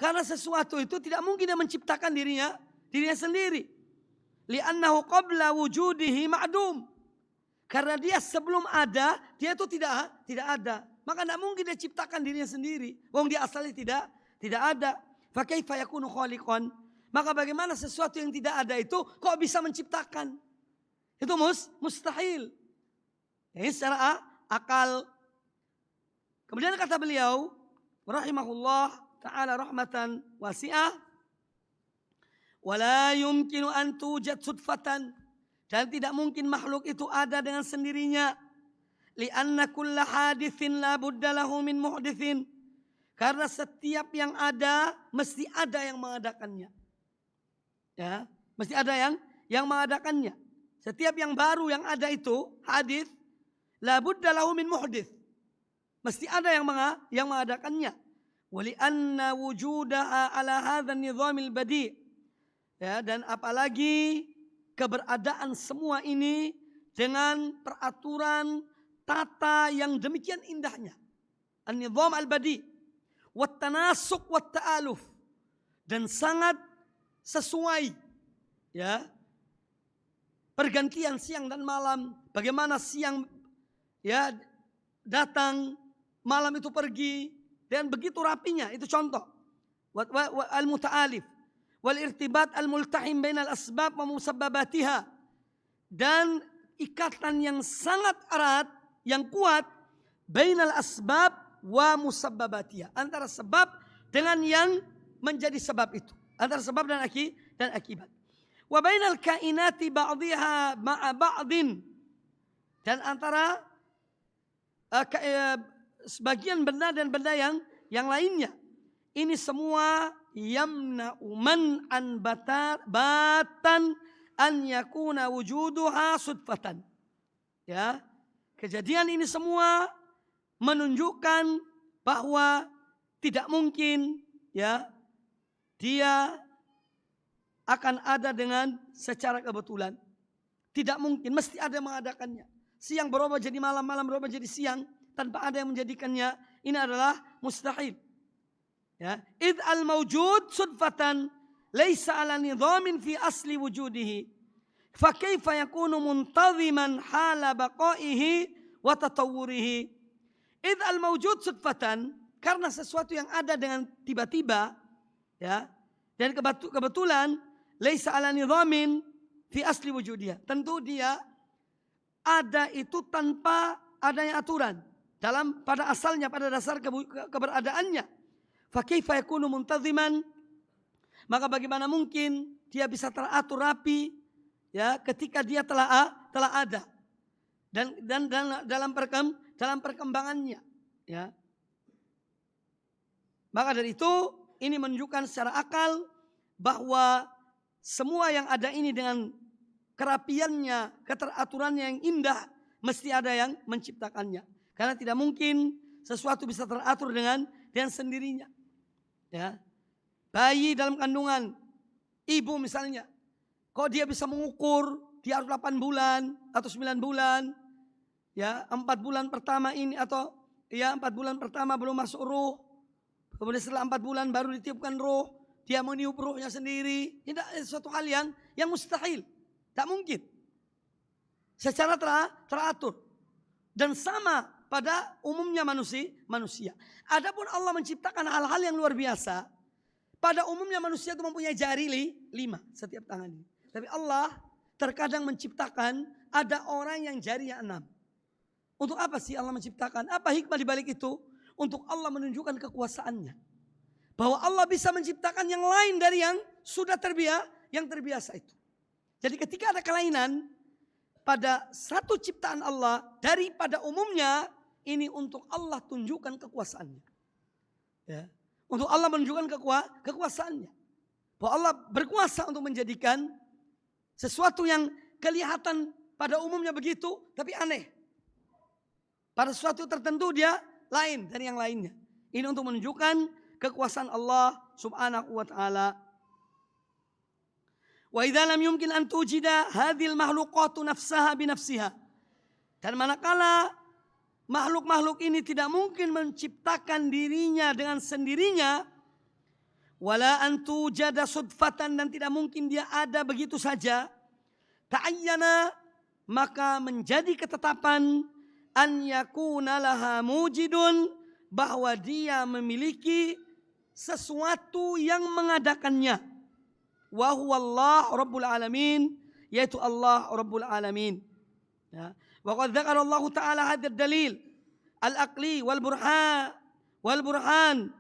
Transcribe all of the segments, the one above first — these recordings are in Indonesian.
Karena sesuatu itu tidak mungkin dia menciptakan dirinya sendiri. Li'annahu qabla wujudihi ma'dum. Karena dia sebelum ada, dia itu tidak ada. Maka tidak mungkin dia ciptakan dirinya sendiri. Wong dia asalnya tidak ada. Fa kaifa yakunu khaliqan? Maka bagaimana sesuatu yang tidak ada itu kok bisa menciptakan? Itu mustahil. Ini secara akal. Kemudian kata beliau, rahimahullah ta'ala rahmatan wasi'ah, wala yumkinu an tujad sudfatan, dan tidak mungkin makhluk itu ada dengan sendirinya. Lianna kulla hadithin la budda lahu min muhdithin, karena setiap yang ada mesti ada yang mengadakannya. Ya, mesti ada yang mengadakannya. Setiap yang baru yang ada itu hadits, la budda lahu min muhdits. Mesti ada yang mengadakannya. Wali anna wujudaha ala hadzal nizamil badi'. Ya, dan apalagi keberadaan semua ini dengan peraturan tata yang demikian indahnya. An-nizam al-badi' wat tanasuq wat ta'aluf, dan sangat sesuai, ya, pergantian siang dan malam. Bagaimana siang ya datang, malam itu pergi, dan begitu rapinya. Itu contoh. Al-muta'alif wal irtibat al-multahim bainal asbab wa musabbabatiha, dan ikatan yang sangat erat, yang kuat, bainal asbab wa musabbabatiha, antara sebab dengan yang menjadi sebab itu, antara sebab dan akibat. Wa bainal kainati ba'dhiha ma'a ba'dhin, dan antara sebagian benda dan benda yang lainnya. Ini semua yamna'u man an batan an yakuna wujuduha sudfatan. Ya, kejadian ini semua menunjukkan bahwa tidak mungkin, ya, dia akan ada dengan secara kebetulan. Tidak mungkin, mesti ada yang mengadakannya. Siang berubah jadi malam, malam berubah jadi siang tanpa ada yang menjadikannya. Ini adalah mustahil. Ya, id al mawjud sudfatan laisa ala nizamin fi asli wujudihi, fa kaifa yakunu muntaziman hala baqaihi wa tatawwurihi. Id al mawjud sudfatan, karena sesuatu yang ada dengan tiba-tiba, ya, dan kebetulan, laisa ala nizamin fi asli wujudiha, tentu dia ada itu tanpa adanya aturan pada asalnya, pada dasar keberadaannya. Fa kaifa yakunu muntaziman, maka bagaimana mungkin dia bisa teratur rapi, ya, ketika dia telah ada dan dalam perkembangannya, ya. Maka dari itu ini menunjukkan secara akal bahwa semua yang ada ini dengan kerapiannya, keteraturannya yang indah, mesti ada yang menciptakannya. Karena tidak mungkin sesuatu bisa teratur dengan sendirinya. Ya, bayi dalam kandungan ibu misalnya, kok dia bisa mengukur dia harus 8 bulan atau 9 bulan, ya, 4 bulan pertama ini, atau ya 4 bulan pertama belum masuk ruh, kemudian setelah 4 bulan baru ditiupkan ruh, dia meniup ruhnya sendiri. Ini suatu hal yang mustahil, tak mungkin secara teratur. Dan sama pada umumnya manusia. Adapun Allah menciptakan hal-hal yang luar biasa. Pada umumnya manusia itu mempunyai jari 5 setiap tangan ini. Tapi Allah terkadang menciptakan ada orang yang jarinya 6. Untuk apa sih Allah menciptakan? Apa hikmah di balik itu? Untuk Allah menunjukkan kekuasaannya. Bahwa Allah bisa menciptakan yang lain dari yang sudah terbiasa itu. Jadi ketika ada kelainan pada satu ciptaan Allah daripada umumnya, ini untuk Allah tunjukkan kekuasaannya. Ya. Untuk Allah menunjukkan kekuasaannya. Bahwa Allah berkuasa untuk menjadikan sesuatu yang kelihatan pada umumnya begitu, tapi aneh. Pada sesuatu tertentu dia lain dari yang lainnya. Ini untuk menunjukkan kekuasaan Allah subhanahu wa ta'ala. Wa idza lam yumkin an tujida hadhil makhluqatu nafsaha binafsiha. Dan manakala makhluk-makhluk ini tidak mungkin menciptakan dirinya dengan sendirinya, wala an tujada sudfatan, dan tidak mungkin dia ada begitu saja. Ta'ayyana, maka menjadi ketetapan, an yakuna laha mujidun, bahwa dia memiliki sesuatu yang mengadakannya. Wa huwa Allah Rabbul Alamin, yaitu Allah Rabbul Alamin. Ya. Wa qad dzakara Allah Ta'ala hadzal dalil al-aqli wal burhan.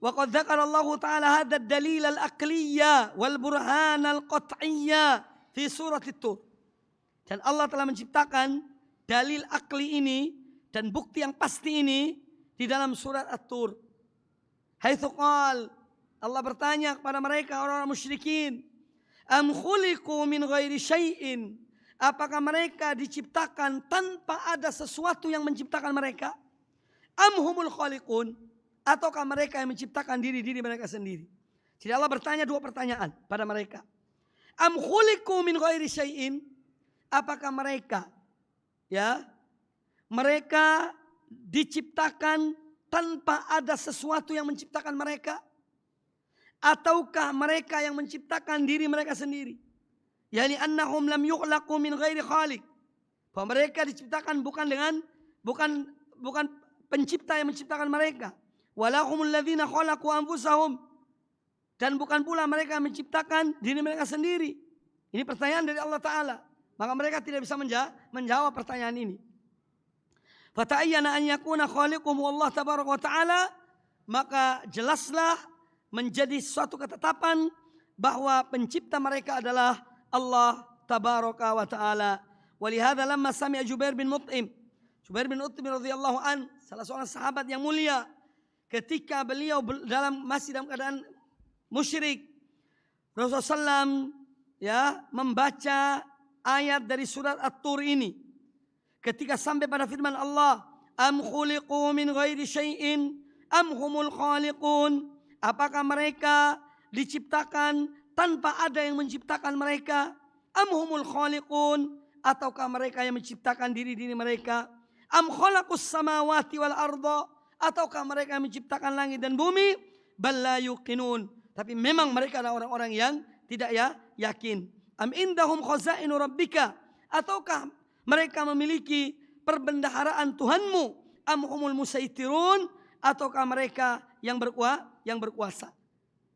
Wa qad dzakara Allah Ta'ala hadzal dalil al-aqliyya wal burhan al-qat'iyya fi surah At-Tur. Dan Allah telah menciptakan dalil akli ini dan bukti yang pasti ini di dalam surat At-Tur. Haitsu qala, Allah bertanya kepada mereka orang-orang musyrikin, am khuliqu min ghairi syai'in, apakah mereka diciptakan tanpa ada sesuatu yang menciptakan mereka? Am humul khaliqun, ataukah mereka yang menciptakan diri-diri mereka sendiri? Jadi Allah bertanya dua pertanyaan pada mereka. Am khuliqu min ghairi syai'in, apakah mereka mereka diciptakan tanpa ada sesuatu yang menciptakan mereka? Ataukah mereka yang menciptakan diri mereka sendiri? Yani annahum lam yukhlaqu min ghairi khaliq. Bahwa mereka diciptakan bukan pencipta yang menciptakan mereka. Walahumul ladzina khalaqu anfusahum. Dan bukan pula mereka menciptakan diri mereka sendiri. Ini pertanyaan dari Allah Ta'ala. Maka mereka tidak bisa menjawab pertanyaan ini. Fata'ayyana an yakuna khaliquhum Allah tabaraka wa ta'ala. Maka jelaslah menjadi suatu ketetapan bahwa pencipta mereka adalah Allah tabaraka wa ta'ala. Walihada lamma sami'a Jubair bin Mut'im radhiyallahu an, salah seorang sahabat yang mulia, ketika beliau masih dalam keadaan musyrik, Rasulullah SAW membaca ayat dari surat At-Tur ini. Ketika sampai pada firman Allah, am khuliqu min ghairi syai'in am humul khaliqun, apakah mereka diciptakan tanpa ada yang menciptakan mereka? Am humul khaliqun, ataukah mereka yang menciptakan diri-diri mereka? Am khalaqus samawati wal arda, ataukah mereka yang menciptakan langit dan bumi? Bal la yuqinun, tapi memang mereka adalah orang-orang yang tidak yakin. Am indahum khazainu rabbika, ataukah mereka memiliki perbendaharaan Tuhanmu? Am humul musaitirun, ataukah mereka yang berkuasa?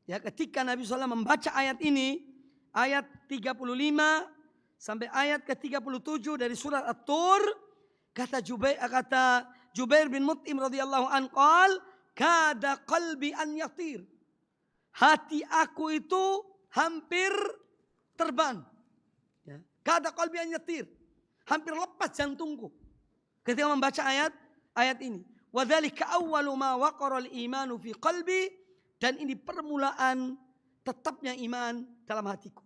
Ya, ketika Nabi SAW membaca ayat ini, ayat 35 sampai ayat ke-37 dari surat At-Tur, kata Jubair bin Mut'im radhiyallahu anhu, qal kada qalbi an yatir, hati aku itu hampir terbang. Ya, kada qalbi an yatir, hampir lepas jantungku ketika membaca ayat ini. Wadzalika awwalu ma waqara al-imanu fi qalbi, dan ini permulaan tetapnya iman dalam hatiku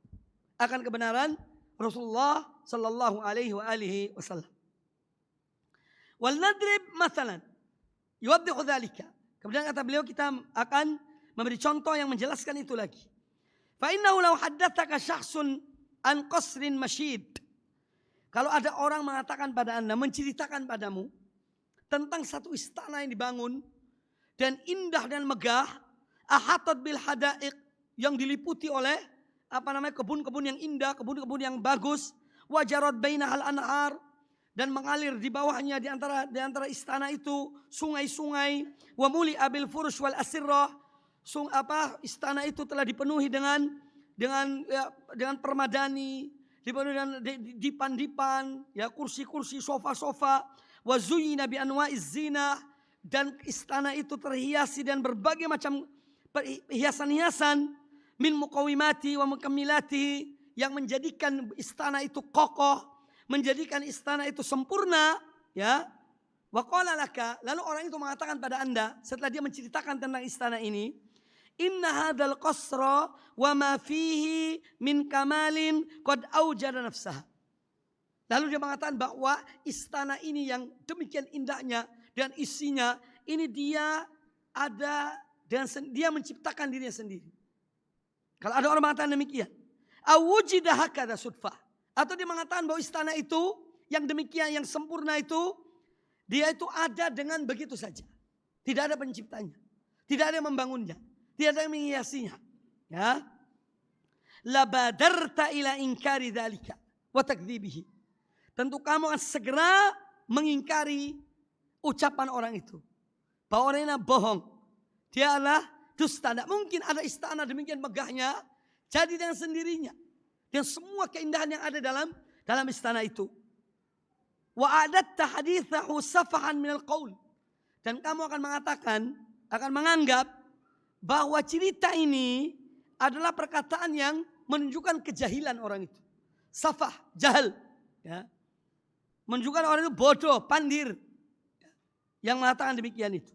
akan kebenaran Rasulullah sallallahu alaihi wasallam. Wal nadrib mathalan yuwaddihu dzalika. Kemudian kata beliau, kita akan memberi contoh yang menjelaskan itu lagi. Fa innahu law haddatsaka syakhsun an qasrin masyid, kalau ada orang mengatakan pada Anda, menceritakan padamu tentang satu istana yang dibangun dan indah dan megah, ahatat bil hadaiq, yang diliputi oleh kebun-kebun yang indah, kebun-kebun yang bagus, wajarat bainahal anhar, dan mengalir di bawahnya di antara istana itu sungai-sungai, wa muli abil furush wal asirrah, istana itu telah dipenuhi dengan permadani, dipenuhi dengan dipan-dipan, ya, kursi-kursi, sofa-sofa, wa zuyyina bi anwa'iz zina, dan istana itu terhiasi dan berbagai macam hiasan-hiasan, min muqawimati wa mukammilati, yang menjadikan istana itu kokoh, menjadikan istana itu sempurna, ya. Wa qala laka, lalu orang itu mengatakan pada Anda setelah dia menceritakan tentang istana ini, inna hadzal qasra wa ma fihi min kamalin qad aujada nafsaha. Lalu dia mengatakan bahwa istana ini yang demikian indahnya dan isinya ini dia ada dan dia menciptakan dirinya sendiri. Kalau ada orang mengatakan demikian, awujida hakada sudfah, atau dia mengatakan bahwa istana itu yang demikian, yang sempurna itu, dia itu ada dengan begitu saja. Tidak ada penciptanya, tidak ada yang membangunnya, tiada yang menghiasinya. Ya. Labadarta ila ingkari dzalika wa takdzibihi. Tentu kamu akan segera mengingkari ucapan orang itu. Bahwa orang ini bohong. Dia adalah dusta. Tidak mungkin ada istana demikian megahnya jadi dengan sendirinya. Dan semua keindahan yang ada dalam istana itu. Wa adatta hadithahu safahan minal qaul. Dan kamu akan mengatakan, akan menganggap bahwa cerita ini adalah perkataan yang menunjukkan kejahilan orang itu. Safah, jahil. Ya. Menunjukkan orang itu bodoh, pandir. Yang mengatakan demikian itu.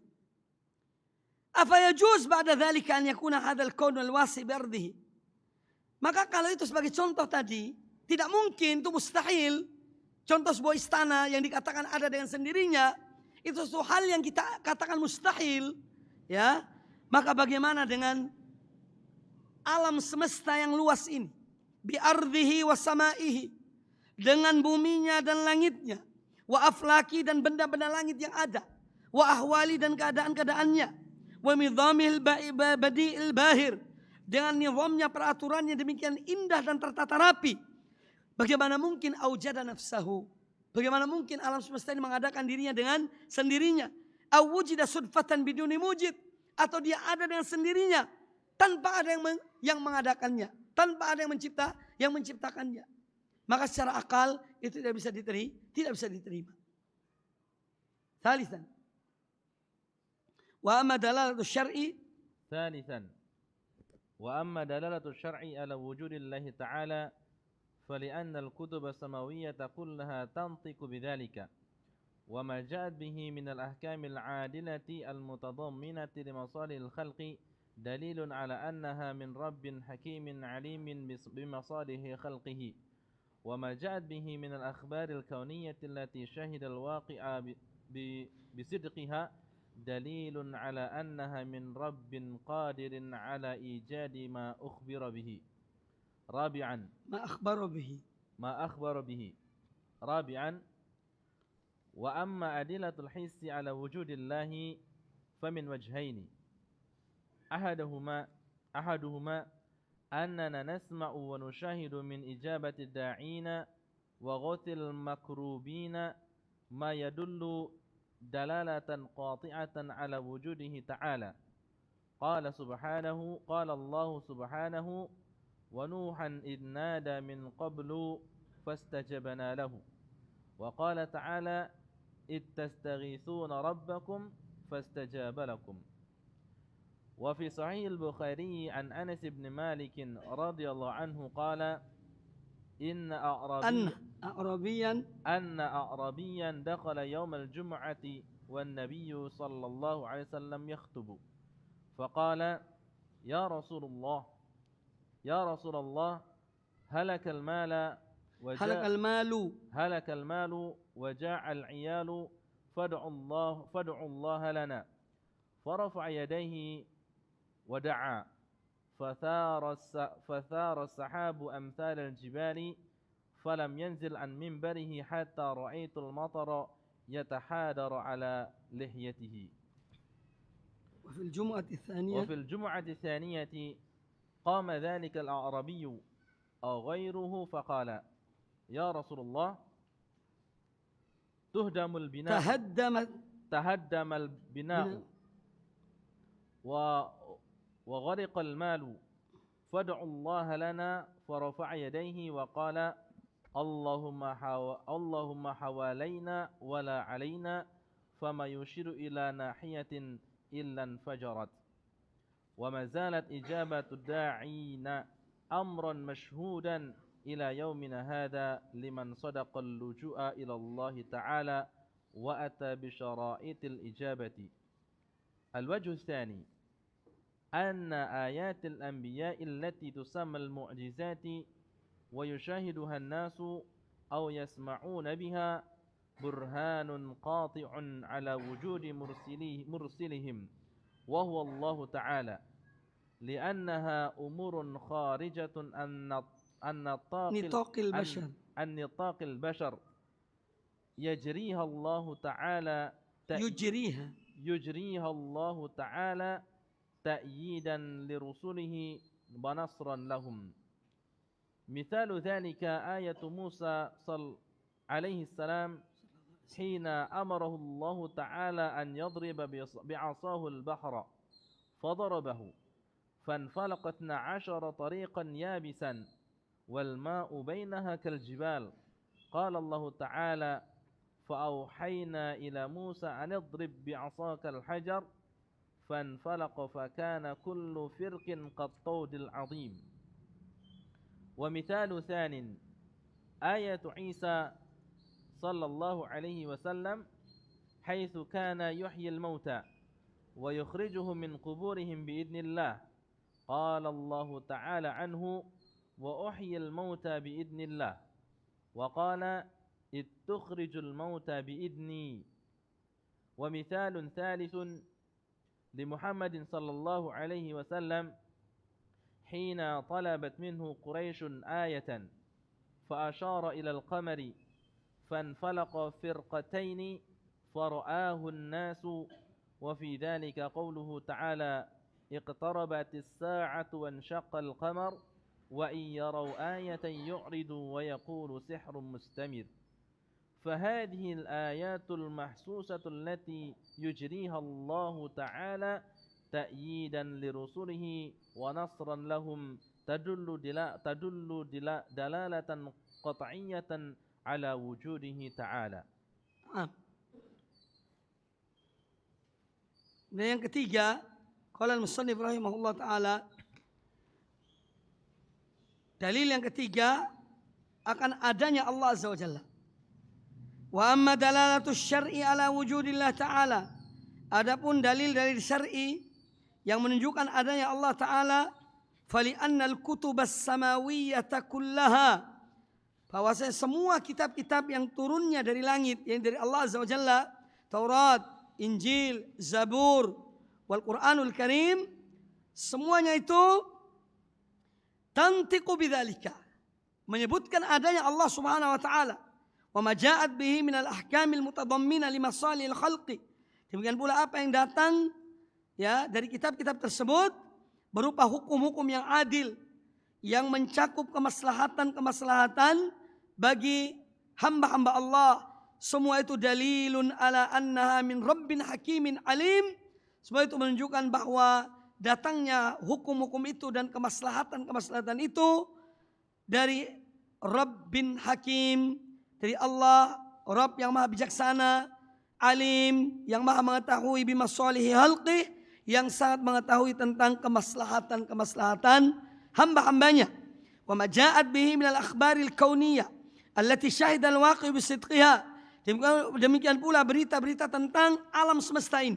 Afa yajuz ba'da dzalika an yakuna hadzal kaun al-wasi' bi ardihi. Maka kalau itu sebagai contoh tadi, tidak mungkin, itu mustahil. Contoh sebuah istana yang dikatakan ada dengan sendirinya, itu suatu hal yang kita katakan mustahil. Ya, maka bagaimana dengan alam semesta yang luas ini? Bi ardihi wa samaihi. Dengan buminya dan langitnya. Wa aflaki dan benda-benda langit yang ada. Wa ahwali dan keadaan-keadaannya. Wa nizamil badi'il bahir. Dengan nizamnya, peraturannya demikian indah dan tertata rapi. Bagaimana mungkin aujada nafsahu? Bagaimana mungkin alam semesta ini mengadakan dirinya dengan sendirinya? Awujida sudfatan biduni mujid. Atau dia ada dengan sendirinya tanpa ada yang mengadakannya, tanpa ada yang menciptakannya. Maka secara akal itu tidak bisa diterima. Thalithan. Wa amma dalalatu syar'i. Thalithan. وأما دلالة الشرع على وجود الله تعالى فلأن الكتب السماوية كلها تنطق بذلك وما جاءت به من الأحكام العادلة المتضمنة لمصالح الخلق دليل على أنها من رب حكيم عليم بمصالح خلقه وما جاءت به من الأخبار الكونية التي شهد الواقع بصدقها دليل على أنها من رب قادر على إيجاد ما أخبر به. رابعا ما أخبر به. رابعا وأما أدلة الحس على وجود الله فمن وجهين أحدهما أننا نسمع ونشاهد من إجابة الداعين وغوث المكروبين ما يدل دلالة قاطعة على وجوده تعالى. قال الله سبحانه ونوحا إذ نادى من قبل فاستجبنا له. وقال تعالى إذ تستغيثون ربكم فاستجاب لكم. وفي صحيح البخاري عن أنس بن مالك رضي الله عنه قال أن أعرابيا دخل يوم الجمعة والنبي صلى الله عليه وسلم يخطب فقال يا رسول الله هلك المال وجاع العيال فادعوا الله لنا. فرفع يديه ودعا فثار السحاب أمثال الجبال فلم ينزل عن منبره حتى رأيت المطر يتحادر على لحيته. وفي الجمعة الثانية قام ذلك الأعرابي أو غيره فقال يا رسول الله تهدم البناء وغرق المال فادعوا الله لنا. فرفع يديه وقال اللهم حوالينا ولا علينا فما يشير إلى ناحية إلا انفجرت. وما زالت إجابة الداعين أمرا مشهودا إلى يومنا هذا لمن صدق اللجوء إلى الله تعالى وأتى بشرائط الإجابة. الوجه الثاني أن آيات الأنبياء التي تسمى المعجزات ويشاهدها الناس أو يسمعون بها برهان قاطع على وجود مرسلهم وهو الله تعالى لأنها أمور خارجة عن نطاق البشر يجريها الله تعالى تأييدا لرسله ونصرا لهم. مثال ذلك آية موسى عليه السلام حين أمره الله تعالى أن يضرب بعصاه البحر فضربه فانفلق 12 طريقا يابسا والماء بينها كالجبال. قال الله تعالى فأوحينا إلى موسى أن اضرب بعصاك الحجر فانفلق فكان كل فرق كالطود العظيم. ومثال ثان آية عيسى صلى الله عليه وسلم حيث كان يحيي الموتى ويخرجهم من قبورهم بإذن الله. قال الله تعالى عنه وأحيي الموتى بإذن الله وقال إذ تخرج الموتى بإذني. ومثال ثالث لمحمد صلى الله عليه وسلم حين طلبت منه قريش آية فأشار إلى القمر فانفلق فرقتين فرآه الناس. وفي ذلك قوله تعالى اقتربت الساعة وانشق القمر وإن يروا آية يعرضوا ويقولوا سحر مستمر. فهذه الآيات المحسوسة التي يجريها الله تعالى تأييدا لرسله ونصرا لهم تدل دلالة قطعية على وجوده تعالى. Dan yang ketiga, qala al-musannif rahimahullah taala, dalil yang ketiga akan adanya Allah azza wa jalla. Wa amma dalalatus syar'i ala wujudillah ta'ala. Adapun dalil-dalil syar'i yang menunjukkan adanya Allah taala, fali annal kutubas samawiyyata kullaha, bahwasanya semua kitab-kitab yang turunnya dari langit, yang dari Allah azza wa jalla, Taurat, Injil, Zabur, wal Qur'anul Karim, semuanya itu tantiqu bidzalika, menyebutkan adanya Allah Subhanahu wa taala. Wa ma ja'at bihi minal ahkamil mutadammina limasalihil khalqi. Demikian pula apa yang datang ya dari kitab-kitab tersebut berupa hukum-hukum yang adil yang mencakup kemaslahatan bagi hamba-hamba Allah. Semua itu dalilun ala annaha min rabbin hakimin alim. Semua itu menunjukkan bahwa datangnya hukum-hukum itu dan kemaslahatan itu dari Rabbin Hakim, dari Allah, Rabb yang maha bijaksana, alim, yang maha mengetahui bimasalihi halqih, yang sangat mengetahui tentang kemaslahatan hamba-hambanya. Wa ma ja'at bihi minal akhbaril kauniyah allati syahida al-waqi' bisidqiha. Demikian pula berita-berita tentang alam semesta ini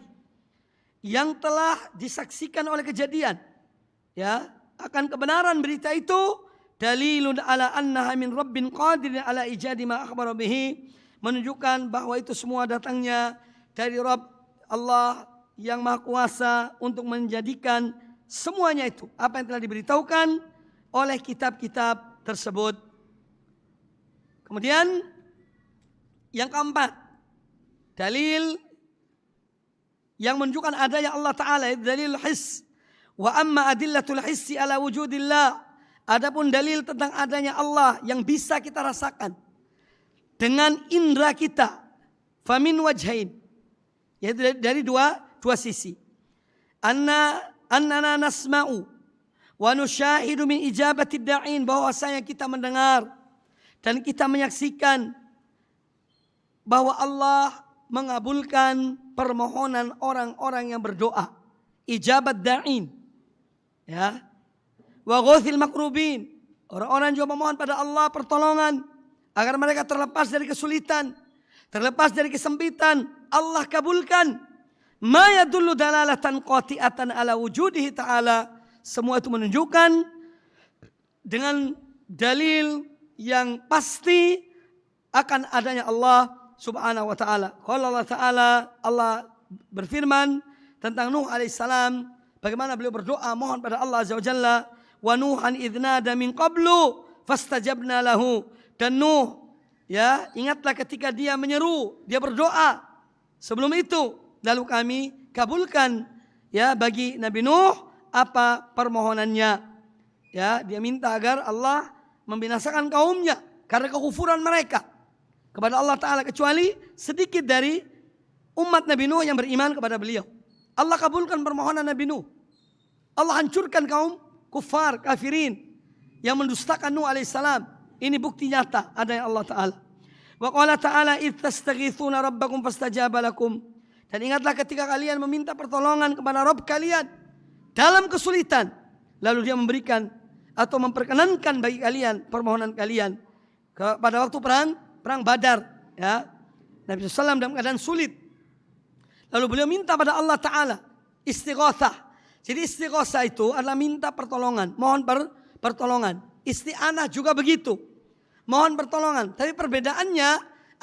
yang telah disaksikan oleh kejadian, ya, akan kebenaran berita itu dalilun ala annaha min rabbin qadirin ala ijadi ma akhbara bihi, menunjukkan bahwa itu semua datangnya dari Rabb Allah yang maha kuasa untuk menjadikan semuanya itu apa yang telah diberitahukan oleh kitab-kitab tersebut. Kemudian yang keempat, dalil yang menunjukkan adanya Allah Ta'ala, dalil his. Wa amma adillatul hissi ala wujudillah. Adapun dalil tentang adanya Allah yang bisa kita rasakan dengan indera kita. Famin wajhain. Yaitu dari dua sisi. Annana nasma'u wa nusyahidu min ijabatid da'in, bahwasanya kita mendengar dan kita menyaksikan bahwa Allah mengabulkan permohonan orang-orang yang berdoa. Ijabat da'in. Ya. Wa ghuthil makrubin. Orang-orang juga memohon pada Allah pertolongan agar mereka terlepas dari kesulitan, terlepas dari kesempitan. Allah kabulkan. Ma yadullu dalalatan qati'atan ala wujudihi ta'ala. Semua itu menunjukkan dengan dalil yang pasti akan adanya Allah Subhanahu wa ta'ala. Qala Allah ta'ala, Allah berfirman tentang Nuh alaihissalam, bagaimana beliau berdoa mohon pada Allah azza wa jalla, wa nuhan idnada min qablu fastajabna lahu. Dan Nuh, ya, ingatlah ketika dia menyeru, dia berdoa sebelum itu, lalu kami kabulkan ya bagi Nabi Nuh apa permohonannya. Ya, dia minta agar Allah membinasakan kaumnya karena kekufuran mereka kepada Allah Ta'ala, kecuali sedikit dari umat Nabi Nuh yang beriman kepada beliau. Allah kabulkan permohonan Nabi Nuh. Allah hancurkan kaum kufar, kafirin yang mendustakan Nuh alaihissalam. Ini bukti nyata adanya Allah Ta'ala. Wa qala ta'ala idh tastaghithuna rabbakum fastajaba lakum. Dan ingatlah ketika kalian meminta pertolongan kepada Rabb kalian dalam kesulitan, lalu dia memberikan atau memperkenankan bagi kalian permohonan kalian. Pada waktu perang Badar, ya, Nabi SAW dalam keadaan sulit. Lalu beliau minta pada Allah Ta'ala istighatsah. Jadi istighatsah itu adalah minta pertolongan, mohon pertolongan. Isti'anah juga begitu, mohon pertolongan. Tapi perbedaannya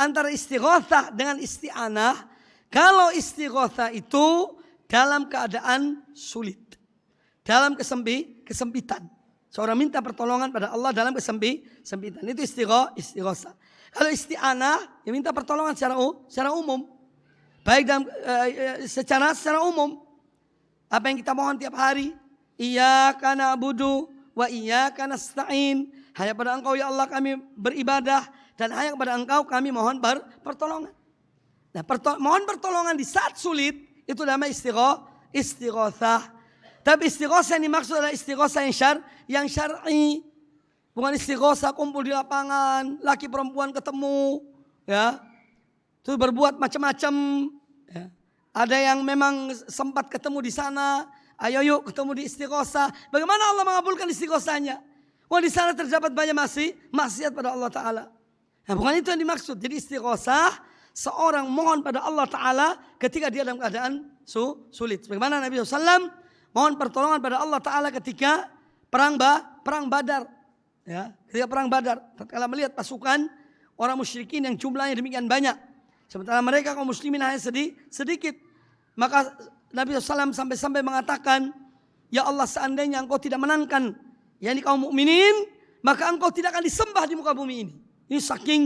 antara istighatsah dengan isti'anah, kalau istighatsah itu dalam keadaan sulit, dalam kesempitan. Seorang minta pertolongan pada Allah dalam kesempitan. Itu istighatsah. Kalau isti'anah, ya minta pertolongan secara umum. Baik dalam secara umum. Apa yang kita mohon tiap hari. Iyyaka na'budu wa iyyaka nasta'in. Hanya pada Engkau ya Allah kami beribadah. Dan hanya kepada Engkau kami mohon pertolongan. Nah, mohon pertolongan di saat sulit. Itu namanya istighatsah. Tapi istighatsah yang dimaksud adalah istighatsah yang syar'i. Bukan istighatsah kumpul di lapangan, laki perempuan ketemu, ya. Terus berbuat macam-macam, ya. Ada yang memang sempat ketemu di sana, ayo yuk ketemu di istighatsah. Bagaimana Allah mengabulkan istighatsahnya? Wah, di sana terdapat banyak maksiat pada Allah Ta'ala. Nah, bukan itu yang dimaksud. Jadi istighatsah seorang mohon pada Allah Ta'ala ketika dia dalam keadaan sulit. Bagaimana Nabi SAW mohon pertolongan pada Allah Ta'ala ketika perang Badar. Ya, ketika perang Badar, tatkala melihat pasukan orang musyrikin yang jumlahnya demikian banyak, sementara mereka kaum muslimin hanya sedikit, maka Nabi SAW sampai mengatakan, ya Allah, seandainya Engkau tidak menangkan yakni kaum mukminin, maka Engkau tidak akan disembah di muka bumi ini. Ini saking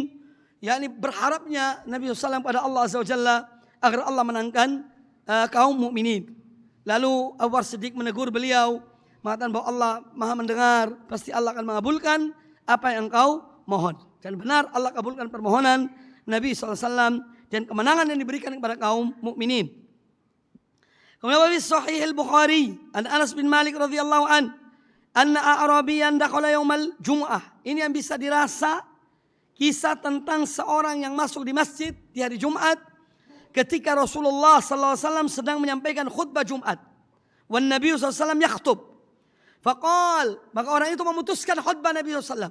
yakni berharapnya Nabi SAW pada Allah Azza wa Jalla agar Allah menangkan kaum mukminin. Lalu Abu Bakar Siddiq menegur beliau, mengatakan bahwa Allah Maha mendengar, pasti Allah akan mengabulkan apa yang engkau mohon. Dan benar Allah kabulkan permohonan Nabi SAW dan kemenangan yang diberikan kepada kaum mukminin. Kemudian di Sahih Al-Bukhari, an Anas bin Malik radhiyallahu an, anna a'rabiyan dakhala yaumal jum'ah. Ini yang bisa dirasa kisah tentang seorang yang masuk di masjid di hari Jumat ketika Rasulullah SAW sedang menyampaikan khutbah Jumat. Wan Nabi SAW yakhutub. Faqal, maka orang itu memutuskan khutbah Nabi SAW.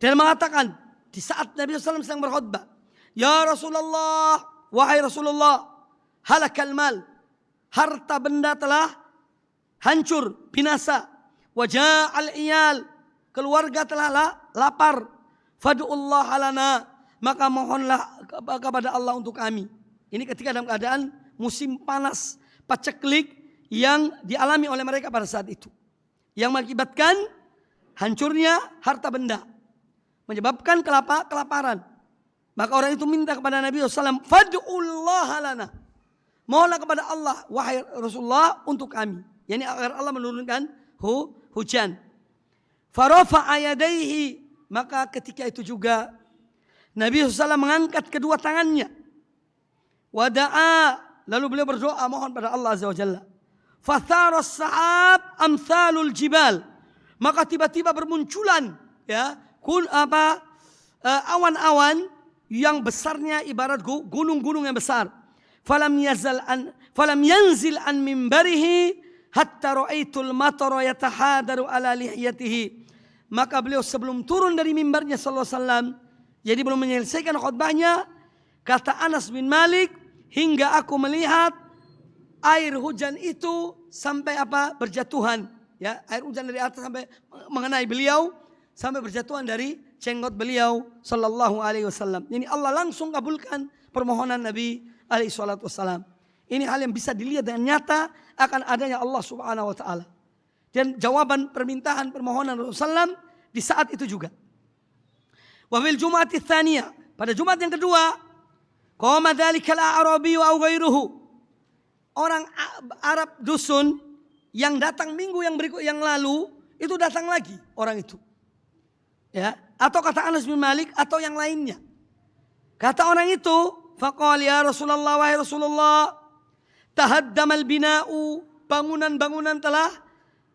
Dan mengatakan di saat Nabi SAW sedang berkhutbah, ya Rasulullah, wahai Rasulullah, halakal mal, harta benda telah hancur, binasa. Waja'al iyal, keluarga telah lapar. Fad'ullah lana, maka mohonlah kepada Allah untuk kami. Ini ketika dalam keadaan musim panas, paceklik yang dialami oleh mereka pada saat itu, yang mengakibatkan hancurnya harta benda, menyebabkan kelaparan. Maka orang itu minta kepada Nabi SAW, Fad'ullah lana, mohonlah kepada Allah, wahai Rasulullah, untuk kami. Yani agar Allah menurunkan hujan. Farafa'a yadayhi, maka ketika itu juga Nabi SAW mengangkat kedua tangannya. Wada'a, lalu beliau berdoa mohon pada Allah Azza wa Jalla. Fatharas sahab amthalul jibal, maka tiba-tiba bermunculan ya awan-awan yang besarnya ibarat gunung-gunung yang besar. Falam yanzil an mimbarihi hatta ra'aitul matara yatahadaru ala lihiyatihi. Maka beliau sebelum turun dari mimbarnya sallallahu alaihi wasallam, jadi belum menyelesaikan khutbahnya, kata Anas bin Malik, hingga aku melihat air hujan itu sampai berjatuhan, ya, air hujan dari atas sampai mengenai beliau, sampai berjatuhan dari jenggot beliau sallallahu alaihi wasallam. Ini Allah langsung kabulkan permohonan Nabi alaihi salatu wasallam. Ini hal yang bisa dilihat dengan nyata akan adanya Allah Subhanahu wa taala. Dan jawaban permintaan permohonan Rasulullah SAW di saat itu juga. Wa fil Jum'ati tsaniyah, pada Jumat yang kedua, qama dzalikal a'rabi wa ghairuhu. orang Arab dusun yang datang minggu yang lalu itu datang lagi orang itu. Ya, atau kata Anas bin Malik atau yang lainnya. Kata orang itu, faqala ya Rasulullah, wahai Rasulullah, tahaddamal bina'u, bangunan-bangunan telah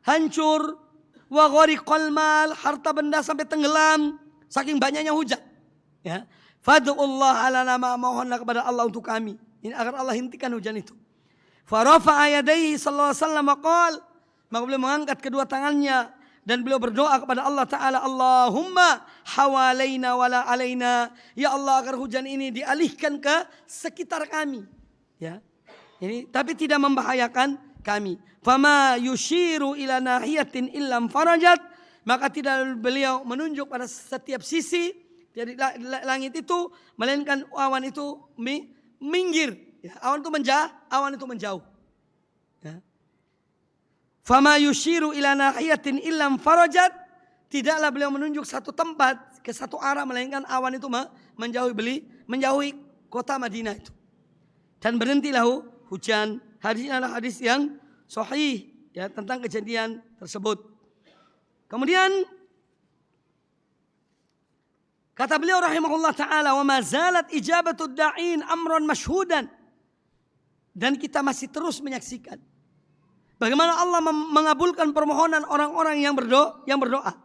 hancur, wa ghariqal mal, harta benda sampai tenggelam saking banyaknya hujan. Ya. Fad'ullah ala nama, mohonlah kepada Allah untuk kami, ini agar Allah hentikan hujan itu. Farafa'a yadayhi sallallahu alaihi wasallam qala, maka beliau mengangkat kedua tangannya dan beliau berdoa kepada Allah Ta'ala, Allahumma hawalaina wala alaina, ya Allah agar hujan ini dialihkan ke sekitar kami, ya. Ini tapi tidak membahayakan kami. Fama yushiru ila nahiyatin illam farajat, maka tidak beliau menunjuk pada setiap sisi dari langit itu melainkan awan itu minggir, ya. Awan itu menjauh, ya. Fama yushiru ila nahiyatin illam farajat, tidaklah beliau menunjuk satu tempat ke satu arah melainkan awan itu menjauhi kota Madinah itu. Dan berhentilah hujan. Hadis ini adalah hadis yang sahih, ya, tentang kejadian tersebut. Kemudian kata beliau rahimahullah taala, wa ma zalat ijabatud da'in amran mashhudan, dan kita masih terus menyaksikan bagaimana Allah mengabulkan permohonan orang-orang yang berdoa.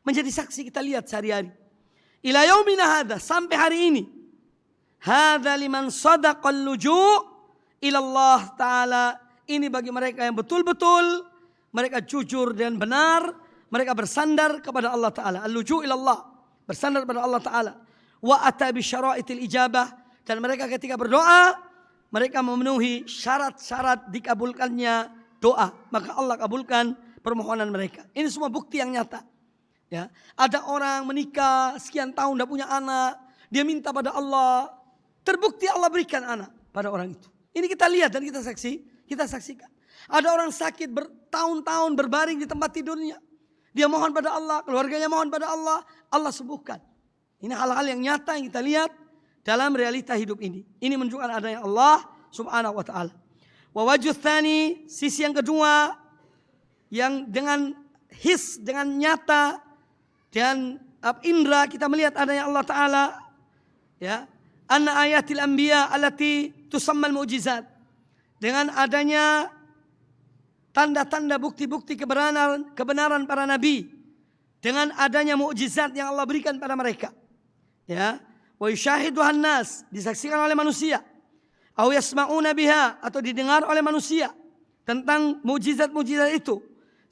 Menjadi saksi kita lihat sehari-hari. Ila yaumina hadza, sampai hari ini. Hadza liman sadaqal luju' ila Allah Ta'ala. Ini bagi mereka yang betul-betul mereka jujur dan benar, mereka bersandar kepada Allah Ta'ala. Al-luju' ila Allah, bersandar kepada Allah Ta'ala. Wa ata bi syara'itil ijabah, dan mereka ketika berdoa mereka memenuhi syarat-syarat dikabulkannya doa, maka Allah kabulkan permohonan mereka. Ini semua bukti yang nyata. Ya, ada orang menikah sekian tahun tidak punya anak, dia minta pada Allah, terbukti Allah berikan anak pada orang itu. Ini kita lihat dan kita saksikan. Ada orang sakit bertahun-tahun berbaring di tempat tidurnya, dia mohon pada Allah, keluarganya mohon pada Allah, Allah sembuhkan. Ini hal-hal yang nyata yang kita lihat dalam realita hidup ini. Ini menunjukkan adanya Allah Subhanahu wa taala. Wa wajh tsani, sisi yang kedua yang dengan dengan nyata dan indra kita melihat adanya Allah Ta'ala, ya, anna ayatil anbiya allati tusammal mu'jizat, dengan adanya tanda-tanda bukti-bukti kebenaran para nabi, dengan adanya mukjizat yang Allah berikan pada mereka, ya, wa yushahiduhan nas, disaksikan oleh manusia, au yasma'una biha, atau didengar oleh manusia tentang mukjizat-mukjizat itu.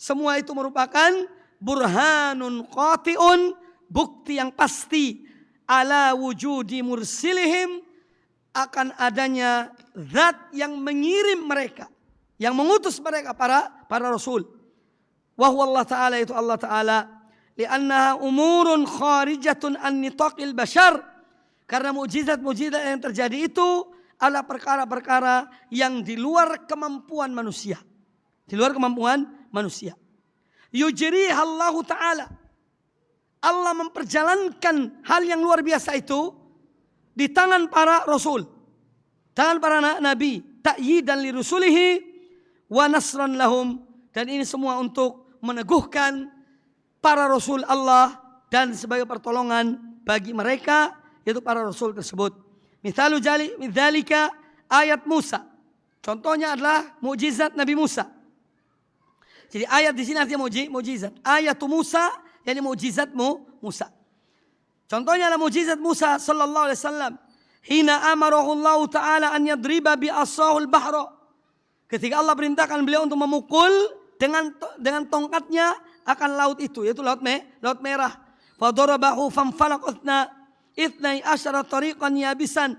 Semua itu merupakan burhanun qati'un, bukti yang pasti ala wujudi mursilihim, akan adanya zat yang mengirim mereka, yang mengutus mereka para rasul. Wa huwa Allah Ta'ala, itu Allah Ta'ala. Li'annaha umurun kharijatun an nitaqil bashar, karena mukjizat-mukjizat yang terjadi itu adalah perkara-perkara yang di luar kemampuan manusia. Di luar kemampuan manusia. Yujriha Allah Ta'ala, Allah memperjalankan hal yang luar biasa itu di tangan para rasul, tangan para nabi, ta'yidan li rusulihi wa nasran lahum, dan ini semua untuk meneguhkan para rasul Allah dan sebagai pertolongan bagi mereka, yaitu para rasul tersebut. Mithalu dzalika ayat Musa. Contohnya adalah mukjizat Nabi Musa. Jadi ayat di sini artinya mukjizat. Ayatu Musa, yakni mukjizat Musa. Contohnya adalah mukjizat Musa sallallahu alaihi wasallam. Hina amarahu Allah Ta'ala an yadriba bi asahul bahra. Ketika Allah perintahkan beliau untuk memukul dengan tongkatnya akan laut itu, yaitu laut merah. Fadarabahu famfalaqatna itnai asyara tariqan yabisan,